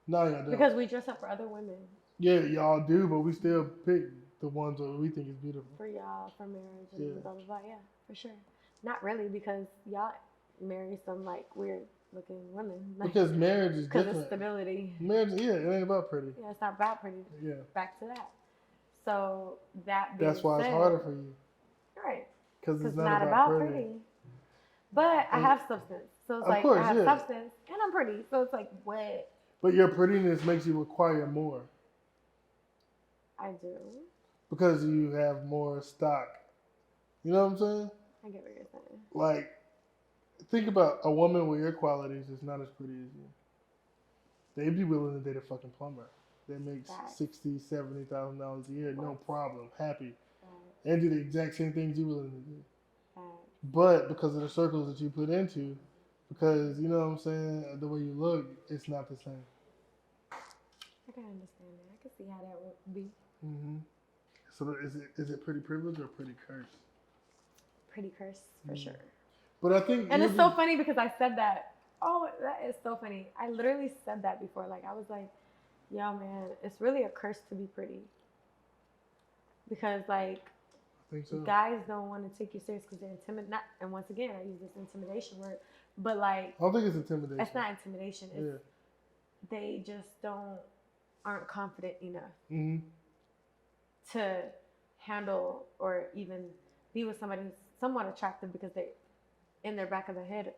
No, y'all don't. Because we dress up for other women. Yeah, y'all do, but we still pick the ones that we think is beautiful. For y'all, for marriage and blah, blah, blah. Yeah, for sure. Not really, because y'all marry some like weird looking women. Like, because marriage is different. Because of stability. Marriage, it ain't about pretty. Yeah, it's not about pretty. Yeah. Back to that. So that being That's why said, it's harder for you. Right. Because it's not about pretty. But I have substance. So it's like, I have substance and I'm pretty. So it's like, what? But your prettiness makes you require more. I do. Because you have more stock. You know what I'm saying? I get what you're saying. Like, think about a woman with your qualities is not as pretty as you. They'd be willing to date a fucking plumber that makes $60,000, $70,000 a year, no problem, happy, and do the exact same things you're willing to do. but because of the circles that you put into, because you know what I'm saying, the way you look, it's not the same. I can understand that. I can see how that would be. Hmm. So is it pretty privilege or pretty curse? Pretty curse for sure. But I think And it's so funny because I said that. Oh, that is so funny. I literally said that before. Like, I was like, yo, man, it's really a curse to be pretty. Because, like, I think so. guys don't want to take you serious because they're intimidated. And once again, I use this intimidation word. But, like, I don't think it's intimidation. it's not intimidation. It's they just aren't confident enough to handle or even be with somebody who's somewhat attractive because they, in their back of their head,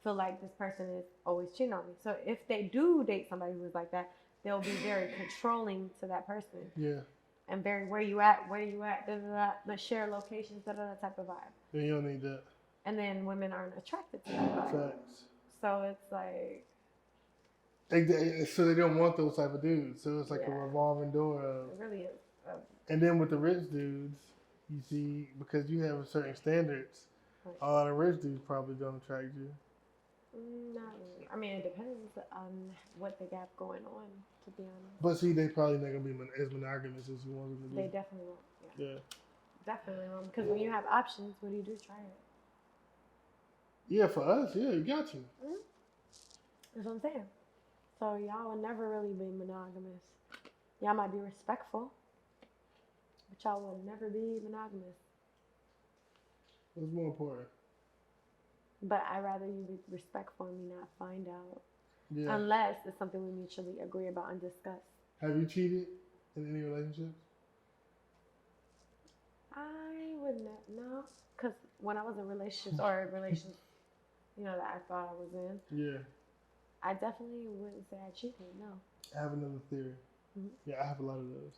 feel like this person is always cheating on me. So if they do date somebody who's like that, they'll be very controlling to that person. Yeah. And very, where you at, da da da, let's share locations, da da da type of vibe. Yeah, you don't need that. And then women aren't attracted to that vibe. Facts. So it's like, so they don't want those type of dudes. So it's like a revolving door of. It really is. And then with the rich dudes, you see, because you have certain standards, a lot of rich dudes probably don't attract you. Not really. I mean, it depends on what they got going on, to be honest. But see, they probably not gonna be as monogamous as you want them to be. They definitely won't. Yeah. Definitely won't. Because when you have options, what do? Try it. Yeah, for us, yeah, you got to. That's what I'm saying. So y'all will never really be monogamous. Y'all might be respectful, but y'all will never be monogamous. What's more important? But I'd rather you be respectful and me not find out. Yeah. Unless it's something we mutually agree about and discuss. Have you cheated in any relationships? I would not know. Because when I was in relationships or relations, that I thought I was in. Yeah. I definitely wouldn't say I cheated, no. I have another theory. Mm-hmm. Yeah, I have a lot of those.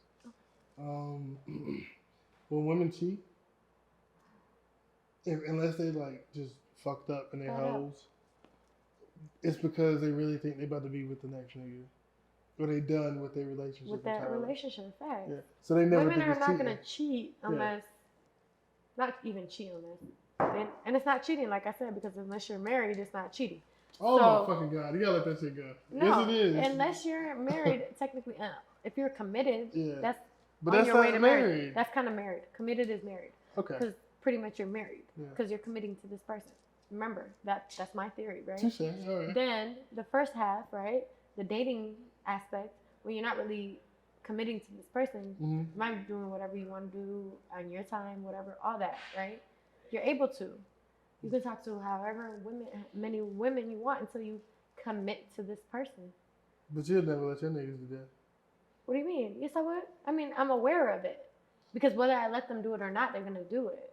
When women cheat, unless they like just fucked up in their hoes, it's because they really think they about to be with the next nigga, or they done with their relationship. With that relationship, fact. Yeah. So they never. Women are not gonna cheat unless, not even cheat unless, and it's not cheating, like I said, because unless you're married, it's not cheating. Oh my fucking God! You gotta let that shit go. No, yes, it is. Unless you're married, technically, if you're committed, that's on your way to married. That's kind of married. Committed is married. Okay. Because pretty much you're married because you're committing to this person. Remember that's my theory, right? Touché. All right. Then the first half, right, the dating aspect, when you're not really committing to this person, you might be doing whatever you want to do on your time, whatever, all that, right? You're able to. You can talk to many women you want until you commit to this person. But you'll never let your niggas do that. What do you mean? Yes, I would. I mean, I'm aware of it. Because whether I let them do it or not, they're going to do it.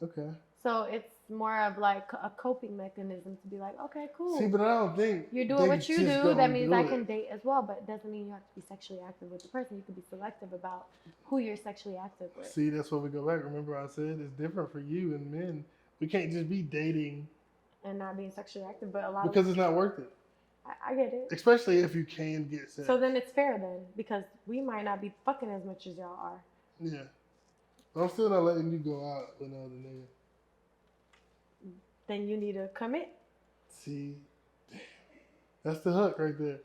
Okay. So it's more of like a coping mechanism to be like, okay, cool. See, but I don't think you're doing what you do. That means I can date as well. But it doesn't mean you have to be sexually active with the person. You can be selective about who you're sexually active with. See, that's where we go back. Remember I said it's different for you and men. We can't just be dating and not being sexually active, but because it's not worth it. I get it. Especially if you can get sex. So then it's fair then, because we might not be fucking as much as y'all are. Yeah. But I'm still not letting you go out with another nigga. Then you need to commit. See? That's the hook right there.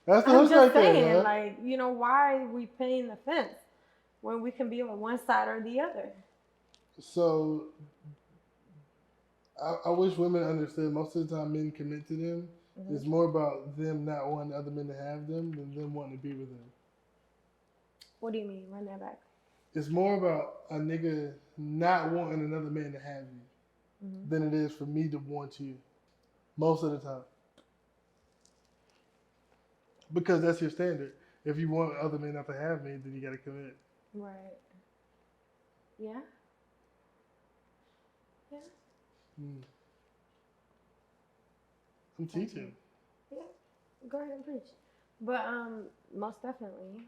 That's the hook right there. I'm just saying, like, why are we paying the fence when we can be on one side or the other? So I wish women understood most of the time men commit to them. It's more about them not wanting other men to have them than them wanting to be with them. What do you mean? Run that back. It's more about a nigga not wanting another man to have you than it is for me to want you. Most of the time. Because that's your standard. If you want other men not to have me, then you got to commit. Right. Yeah. Yeah. I'm teaching. Yeah. Go ahead and preach. But most definitely,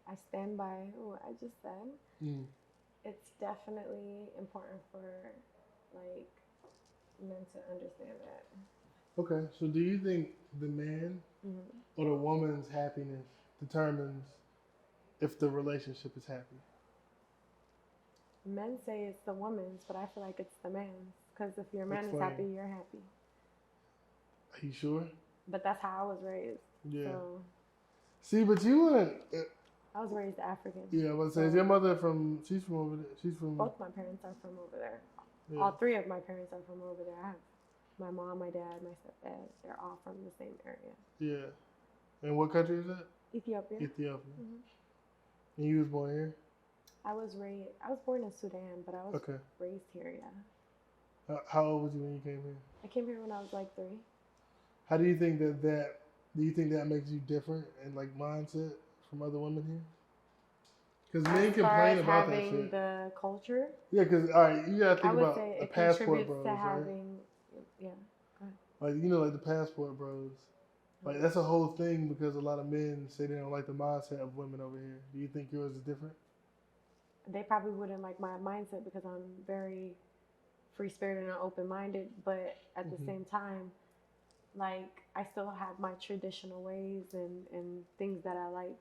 I stand by what I just said. It's definitely important for men to understand that. Okay, so do you think the man or the woman's happiness determines if the relationship is happy? Men say it's the woman's, but I feel like it's the man's. Because if your man is Explain. happy, you're happy. Are you sure? But that's how I was raised. Yeah. So See, but you wouldn't. I was raised African. Yeah, I was saying, is your mother from? She's from over there. She's from. Both my parents are from over there. Yeah. All three of my parents are from over there. I have my mom, my dad, my stepdad. They're all from the same area. Yeah. And what country is that? Ethiopia. Ethiopia. Mhm. And you was born here? I was born in Sudan, but I was Okay. raised here. Yeah. How old was you when you came here? I came here when I was like 3. How do you think do you think that makes you different in like mindset from other women here? Because men As far complain as about that having shit. the culture, Yeah, because all right, you gotta I think would about say the it passport contributes bros, to right? having, yeah. Go ahead. Like like the passport bros. Like that's a whole thing because a lot of men say they don't like the mindset of women over here. Do you think yours is different? They probably wouldn't like my mindset because I'm very free spirited and open minded, but at the Mhm. same time, like I still have my traditional ways and things that I like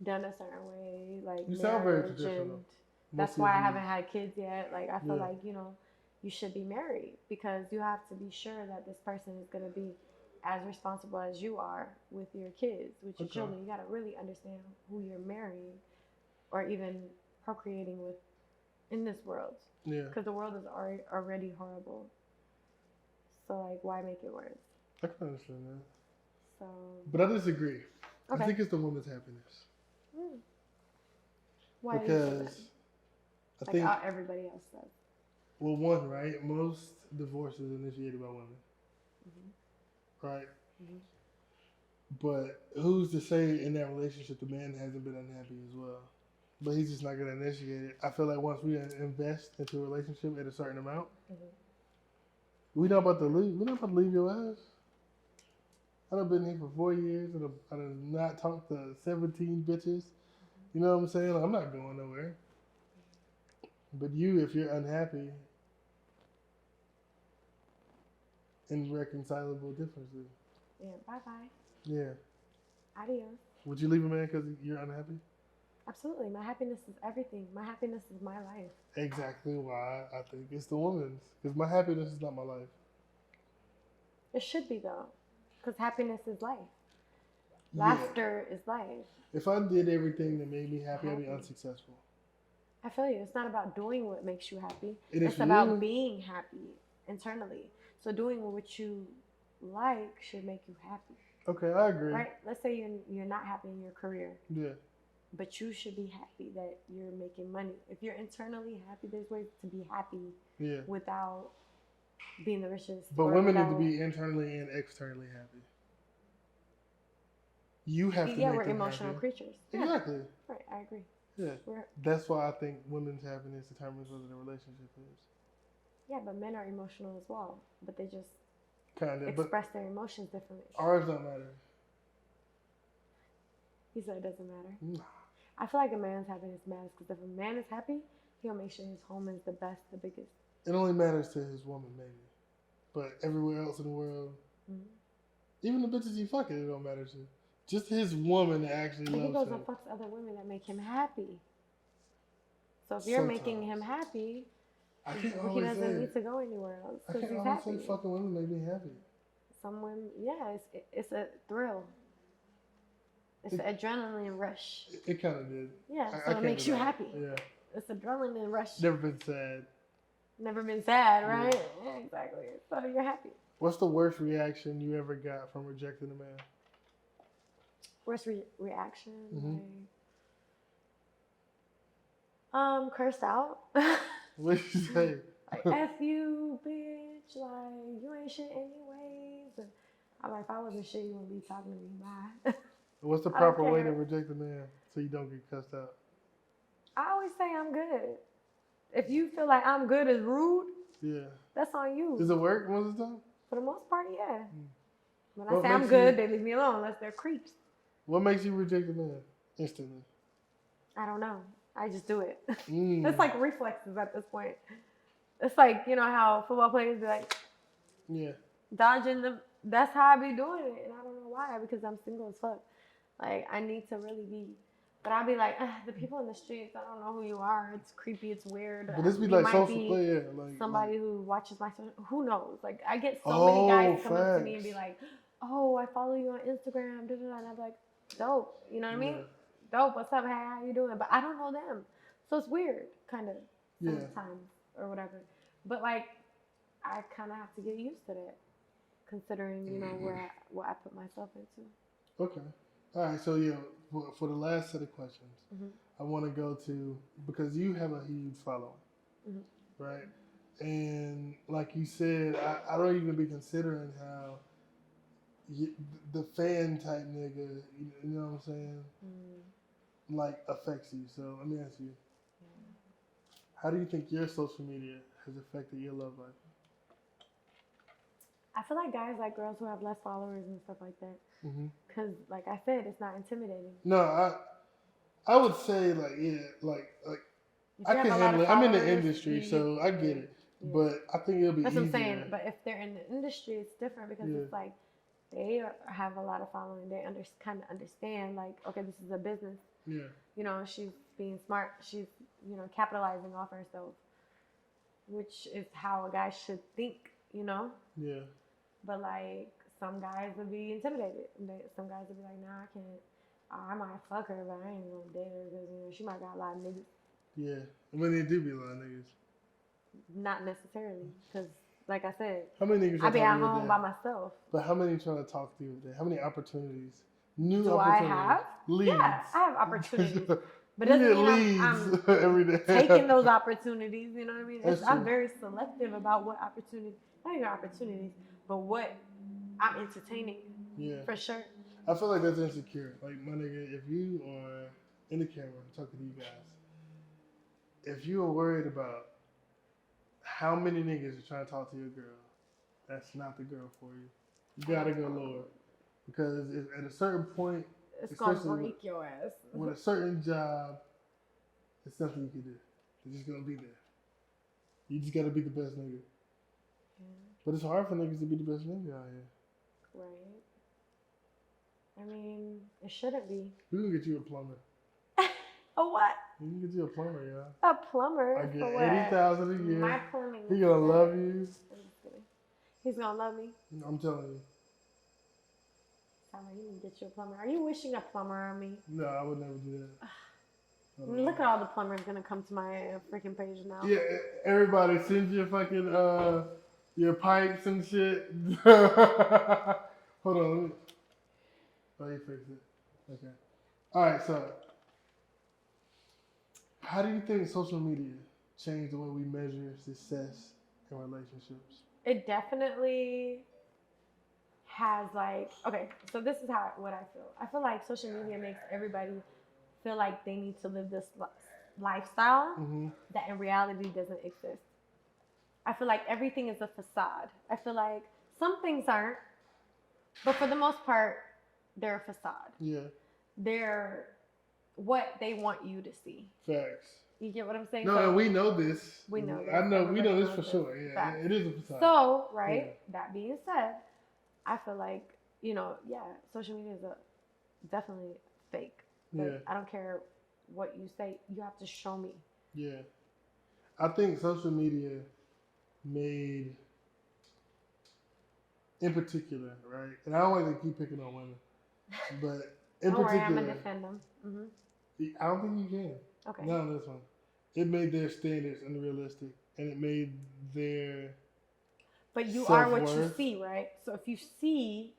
done a certain way, like You sound very marriage, traditional. and that's Mostly why I of you. haven't had kids yet. Like I feel Yeah. like, you should be married because you have to be sure that this person is going to be as responsible as you are with your kids, with your Okay. children. You got to really understand who you're marrying or even procreating with in this world, Yeah. because the world is already horrible. So like, why make it worse? I can understand that. So But I disagree. okay. I think it's the woman's happiness. Why do you say that? Because I Like think, how everybody else says. well, one, right? Most divorces initiated by women, right? Mhm. But who's to say in that relationship the man hasn't been unhappy as well? But he's just not going to initiate it. I feel like once we invest into a relationship at a certain amount, we're not about to leave. We're not about to leave your ass. I've been here for 4 years and I done not talked to 17 bitches. You know what I'm saying? I'm not going nowhere. But you, if you're unhappy, irreconcilable differences. Yeah. Bye bye. Yeah. Adios. Would you leave a man because you're unhappy? Absolutely. My happiness is everything. My happiness is my life. Exactly why I think it's the woman's. Because my happiness is not my life. It should be though, because happiness is life. Yeah. Laughter is life. If I did everything that made me happy, I'd be unsuccessful. I feel you. It's not about doing what makes you happy. It is It's for about you. being happy internally. So doing what you like should make you happy. Okay, I agree. Right? Let's say you're not happy in your career, Yeah. but you should be happy that you're making money. If you're internally happy, there's ways to be happy Yeah. without being the richest. But or women need without, to be internally and externally happy. You have to yeah, make we're them emotional happy. creatures. Yeah. Exactly. Right, I agree. Yeah. That's why I think women's happiness determines whether the relationship is. Yeah, but men are emotional as well, but they just Kind of. express their emotions differently. Ours don't matter. He said it doesn't matter. Nah. I feel like a man's happiness matters because if a man is happy, he'll make sure his home is the best, the biggest. It only matters to his woman, maybe. But everywhere else in the world, even the bitches he fucking, it don't matter to. Just his woman that actually But loves he goes him. and fucks other women that make him happy. So if you're making him happy, he doesn't need to go anywhere else I because can't he's always happy. say fucking women make me happy. Some women, yeah, it's a thrill. It's an adrenaline rush. It kind of did. Yeah, I so it can't makes you deny it. happy. Yeah. It's adrenaline rush. Never been sad. Never been sad, right? Yeah, exactly. So you're happy. What's the worst reaction you ever got from rejecting a man? Worst reaction? Mhm. Cursed out. What did you say? Like, F you, bitch. Like, you ain't shit anyways. And I'm like, if I wasn't shit, you wouldn't be talking to me. Bye. What's the proper way to reject a man so you don't get cussed out? I always say I'm good. If you feel like I'm good is rude, Yeah. that's on you. Does it work most of the time? For the most part, yeah. When I What say I'm makes good, you- they leave me alone unless they're creeps. What makes you reject a man instantly? I don't know. I just do it. Mm. It's like reflexes at this point. It's like, you know how football players be like, Yeah. dodging the. That's how I be doing it, and I don't know why, because I'm single as fuck. Like, I need to really be But I'll be like, the people in the streets, I don't know who you are. It's creepy. It's weird. But this be You like might social be play, yeah. Like somebody who watches my social. Who knows? Like, I get so Oh, many guys come up to me and facts. be like, oh, I follow you on Instagram. Da, da, da. And I'm like, dope. You know what I mean? Yeah. Dope. What's up? Hey, how you doing? But I don't know them. So it's weird, kind of, Yeah. sometimes or whatever. But, like, I kind of have to get used to that, considering, you know, what I put myself into. Okay. All right. So yeah, for the last set of questions, Mm-hmm. I want to go to, because you have a huge following, Mm-hmm. right? And like you said, I don't even be considering how the fan type nigga, you know what I'm saying, like affects you. So let me ask you, how do you think your social media has affected your love life? I feel like guys like girls who have less followers and stuff like that. Mm-hmm. Because, like I said, it's not intimidating. No, I would say like like If I you have can a lot handle of it. I'm in the followers, industry, so I get it. yeah. But I think it'll be That's easier. what I'm saying. But if they're in the industry, it's different because it's like they have a lot of following. They kind of understand, like, okay, this is a business. Yeah. You know, she's being smart. She's, you know, capitalizing off herself, which is how a guy should think, you know? Yeah. But, like, some guys would be intimidated. Some guys would be like, nah, I can't. I might fuck her, but I ain't gonna date her because, you know, she might got a lot of niggas. Yeah. When they do be a lot of niggas. Not necessarily, because, like I said, How many niggas I be at talk to you a home day? by myself. But how many trying to talk to you a day? How many opportunities? New Do opportunities. I have? Leads. Yeah, I have opportunities. But you doesn't get mean leads I'm every day. taking those opportunities, you know what I mean? That's I'm true. very selective about what opportunities, not even opportunities, but what I'm entertaining. Yeah. For sure. I feel like that's insecure. Like, my nigga, if you are in the camera talking to you guys, if you are worried about how many niggas are trying to talk to your girl, that's not the girl for you. You gotta go lower. Because at a certain point, It's gonna especially break your ass. with a certain job, it's nothing you can do. It's just gonna be there. You just gotta be the best nigga. Yeah. But it's hard for niggas to be the best nigga out here. Right. I mean, it shouldn't be. We can get you a plumber. A what? We can get you a plumber, y'all. A plumber? I get for what? $80,000 a year. My plumbing. He gonna love you. I'm just kidding. He's gonna love me. I'm telling you. Tyler, you need to get you a plumber. Are you wishing a plumber on me? No, I would never do that. Look at all the plumbers gonna come to my freaking page now. Yeah, everybody send your fucking your pipes and shit. Hold on, let me. Oh, you fixed it. Okay. All right. So, how do you think social media changed the way we measure success in relationships? It definitely has, like, okay, so this is what I feel. I feel like social media makes everybody feel like they need to live this lifestyle that in reality doesn't exist. I feel like everything is a facade. I feel like some things aren't, but for the most part, they're a facade. Yeah. They're what they want you to see. Facts. You get what I'm saying? No, so, and we know this. We know this. I know. We know this Everybody for knows sure. this. Yeah, Facts. it is a facade. So, right, that being said, I feel like, you know, yeah, social media is definitely fake. But Yeah. I don't care what you say. You have to show me. Yeah. I think social media made, in particular, right? And I don't like to keep picking on women, but in Don't worry, particular, I'm gonna defend them. I don't think you can. Okay. Not on this one. It made their standards unrealistic, and it made their. But you self-worth. are what you see, right? So if you see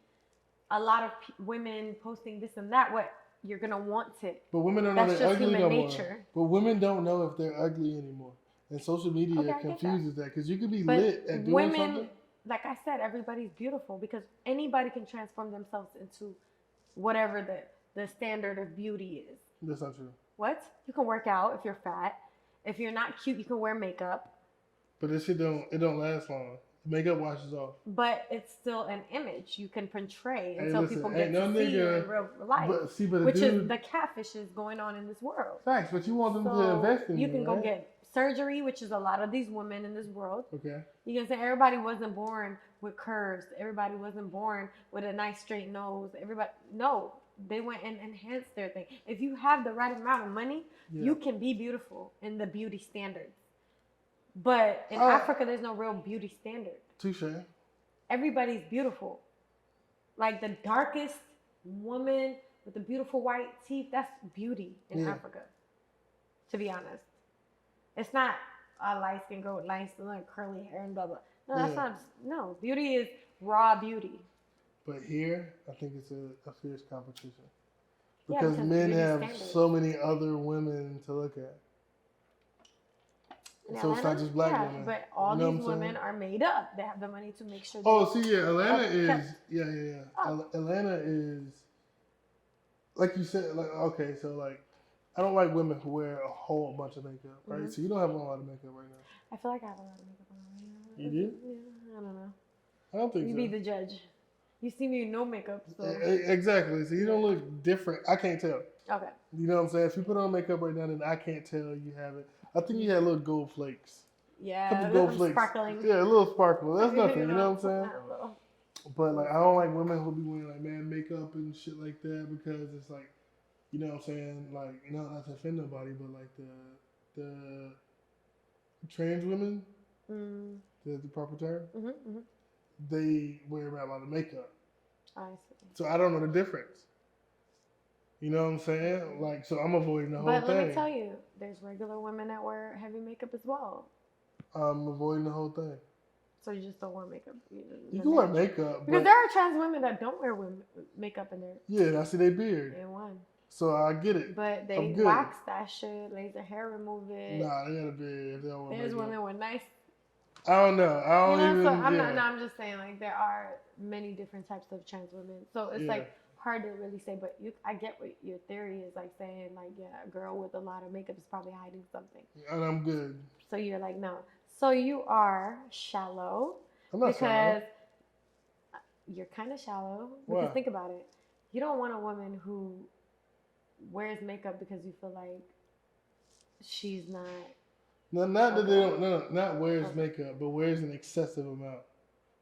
a lot of women posting this and that, what you're gonna want it. But women don't know That's they're just ugly human no nature. more. But women don't know if they're ugly anymore, and social media Okay, I get confuses that because you can be But lit at doing women, something. like I said, everybody's beautiful because anybody can transform themselves into whatever the standard of beauty is. That's not true. What? You can work out if you're fat. If you're not cute, you can wear makeup. But this shit don't last long. Makeup washes off. But it's still an image you can portray Hey, until listen, people ain't get no to see you nigga- in real life. But which dude, is the catfishes going on in this world. facts. But you want them to So invest in you can go right? get surgery, which is a lot of these women in this world. Okay. You can say everybody wasn't born with curves. Everybody wasn't born with a nice straight nose. No. They went and enhanced their thing. If you have the right amount of money, you can be beautiful in the beauty standards. But in Africa, there's no real beauty standard. Touche. Everybody's beautiful. Like the darkest woman with the beautiful white teeth, that's beauty in Africa. To be honest, it's not a light skin girl with nice like curly hair and blah blah. No, that's not. No, beauty is raw beauty. But here, I think it's a fierce competition because because men beauty have standards. so many other women to look at. In So Atlanta, it's not just black women. But all You know these what I'm women saying? are made up. They have the money to make sure. Atlanta is Oh. Atlanta is like you said. Like okay, so like I don't like women who wear a whole bunch of makeup, right? Mm-hmm. So you don't have a lot of makeup right now. I feel like I have a lot of makeup on right now. You do? Yeah, I don't know. I don't think You so. be the judge. You see me with no makeup, so. Exactly. So you don't look different. I can't tell. Okay. You know what I'm saying? If you put on makeup right now, then I can't tell you have it. I think you had little gold flakes. Yeah, Couple gold flakes. sparkling. Yeah, a little sparkle. That's nothing. You know what I'm saying? A little. But like, I don't like women who be wearing like man makeup and shit like that because it's like, you know what I'm saying? Like, you know, not to offend nobody, but like the trans women, the proper term, they wear a lot of makeup. I see. So I don't know the difference. You know what I'm saying? Like, so I'm avoiding the whole thing. But let me tell you, there's regular women that wear heavy makeup as well. I'm avoiding the whole thing. So you just don't wear makeup. You can wear makeup. Because there are trans women that don't wear makeup in their. Yeah, I see their beard. In one. So I get it. But they wax that shit, laser hair remove it. Nah, they got a beard. If they don't wear There's makeup. women with nice. I don't know. I don't even. So I'm just saying, like, there are many different types of trans women. So it's like hard to really say, but I get what your theory is, like saying, like, yeah, a girl with a lot of makeup is probably hiding something. And I'm good. So you're like, no. So you are shallow. I'm not shallow. You're kind of shallow. Why? Because think about it. You don't want a woman who wears makeup because you feel like she's not. No, not that they don't. No, not wears makeup, but wears an excessive amount,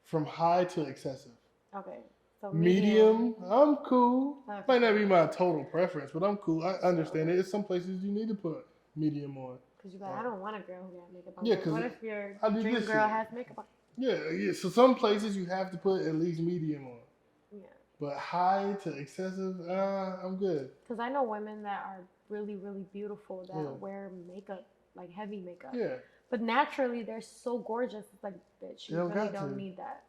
from high to excessive. Okay. So medium, I'm cool. Okay. Might not be my total preference, but I'm cool. I understand it. It's some places you need to put medium on. Because you're like, I don't want a girl who got makeup on. Yeah, because what if your dream girl has makeup on? Yeah. So some places you have to put at least medium on. Yeah. But high to excessive, I'm good. Because I know women that are really, really beautiful that wear makeup, like heavy makeup. Yeah. But naturally, they're so gorgeous. It's like, bitch, you really don't need that.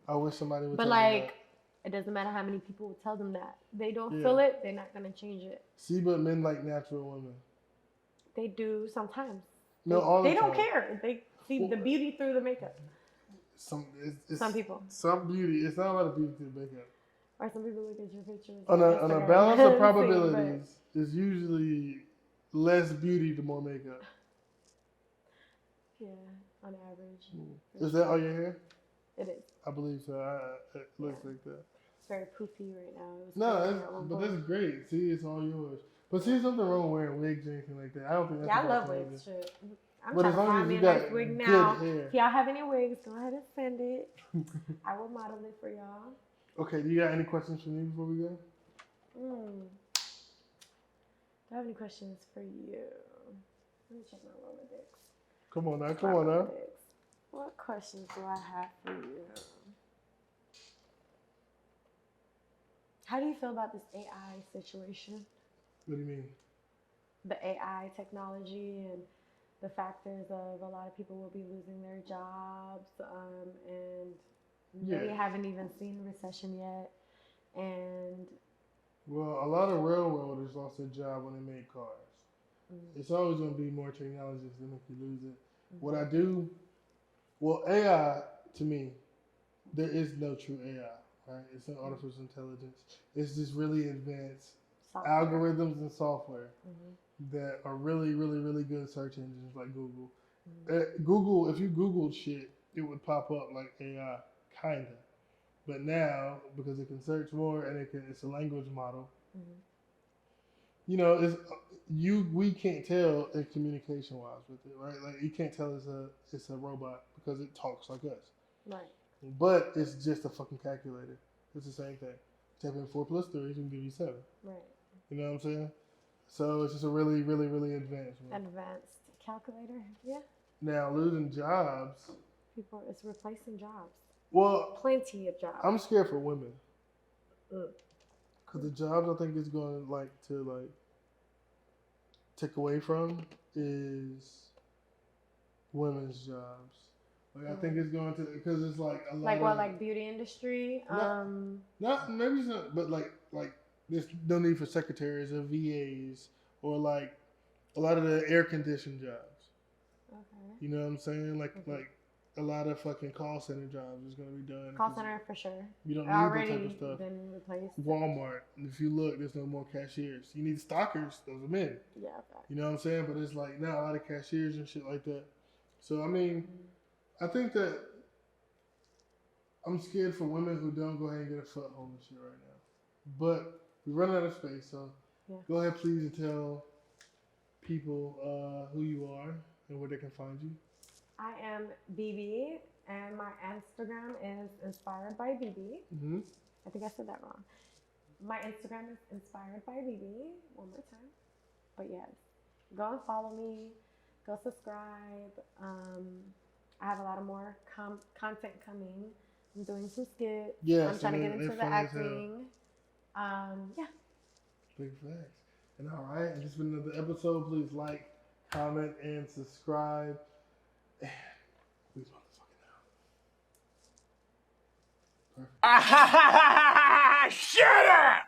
I wish somebody would. But like, it doesn't matter how many people will tell them that. They don't feel it. They're not gonna change it. See, but men like natural women. They do sometimes. No, all the time. They don't care. They see the beauty through the makeup. Some people. Some beauty. It's not a lot of beauty through the makeup. Or some people look at your pictures. On a balance of probabilities, it's usually less beauty to more makeup. Yeah, on average. Is that all your hair? It is. I believe so. It looks like that. It's very poofy right now. But that's great. See, it's all yours. But see, something wrong with wearing wigs or anything like that. I don't think that's. Yeah, I love wigs. Shit. I'm but trying to find me a nice wig now. If y'all have any wigs, go ahead and send it. I will model it for y'all. Okay, do you got any questions for me before we go? Do I have any questions for you? Let me check my Rolodex. Come on now. What questions do I have for you? How do you feel about this AI situation? What do you mean? The AI technology and the factors of a lot of people will be losing their jobs, and they haven't even seen recession yet. And well, a lot of railroaders lost their job when they made cars. It's always going to be more technology to make you lose it. What I do, AI to me, there is no true AI, right? It's an artificial intelligence. It's just really advanced algorithms and software that are really, really, really good search engines like Google. Google, if you Googled shit, it would pop up like AI, kinda. But now, because it can search more and it's a language model, you know, we can't tell in communication wise with it, right? Like you can't tell it's a robot because it talks like us. Right. But it's just a fucking calculator. It's the same thing. Type in 4 plus 3, it's gonna give you 7. Right. You know what I'm saying? So it's just a really, really, really advanced one. Advanced calculator. Yeah. Now losing jobs. People, it's replacing jobs. Well, Plenty of jobs. I'm scared for women. Mm. Cause the jobs I think is going to take away from is women's jobs. Like I think it's going to, because it's like a lot Like of what, like beauty industry? not maybe it's not, but like there's no need for secretaries or VAs or like a lot of the air conditioned jobs. Okay. You know what I'm saying? Like a lot of fucking call center jobs is gonna be done. Call center for sure. You don't need Already that type of stuff. been replaced. Walmart. If you look, there's no more cashiers. You need stockers. Those are men. Yeah. Fact. You know what I'm saying? But it's like now a lot of cashiers and shit like that. So I mean, I think that I'm scared for women who don't go ahead and get a foothold and shit right now. But we're running out of space, so go ahead, please, and tell people who you are and where they can find you. I am BB, and my Instagram is inspired by BB. Mm-hmm. I think I said that wrong. My Instagram is inspired by BB. One more time. But yes, go and follow me. Go subscribe. I have a lot of more content coming. I'm doing some skits. Yeah, I'm trying to get into the acting. Yeah. Big facts. And all right, and this has been another episode. Please like, comment, and subscribe. And please motherfucking out. Perfect. Shut up!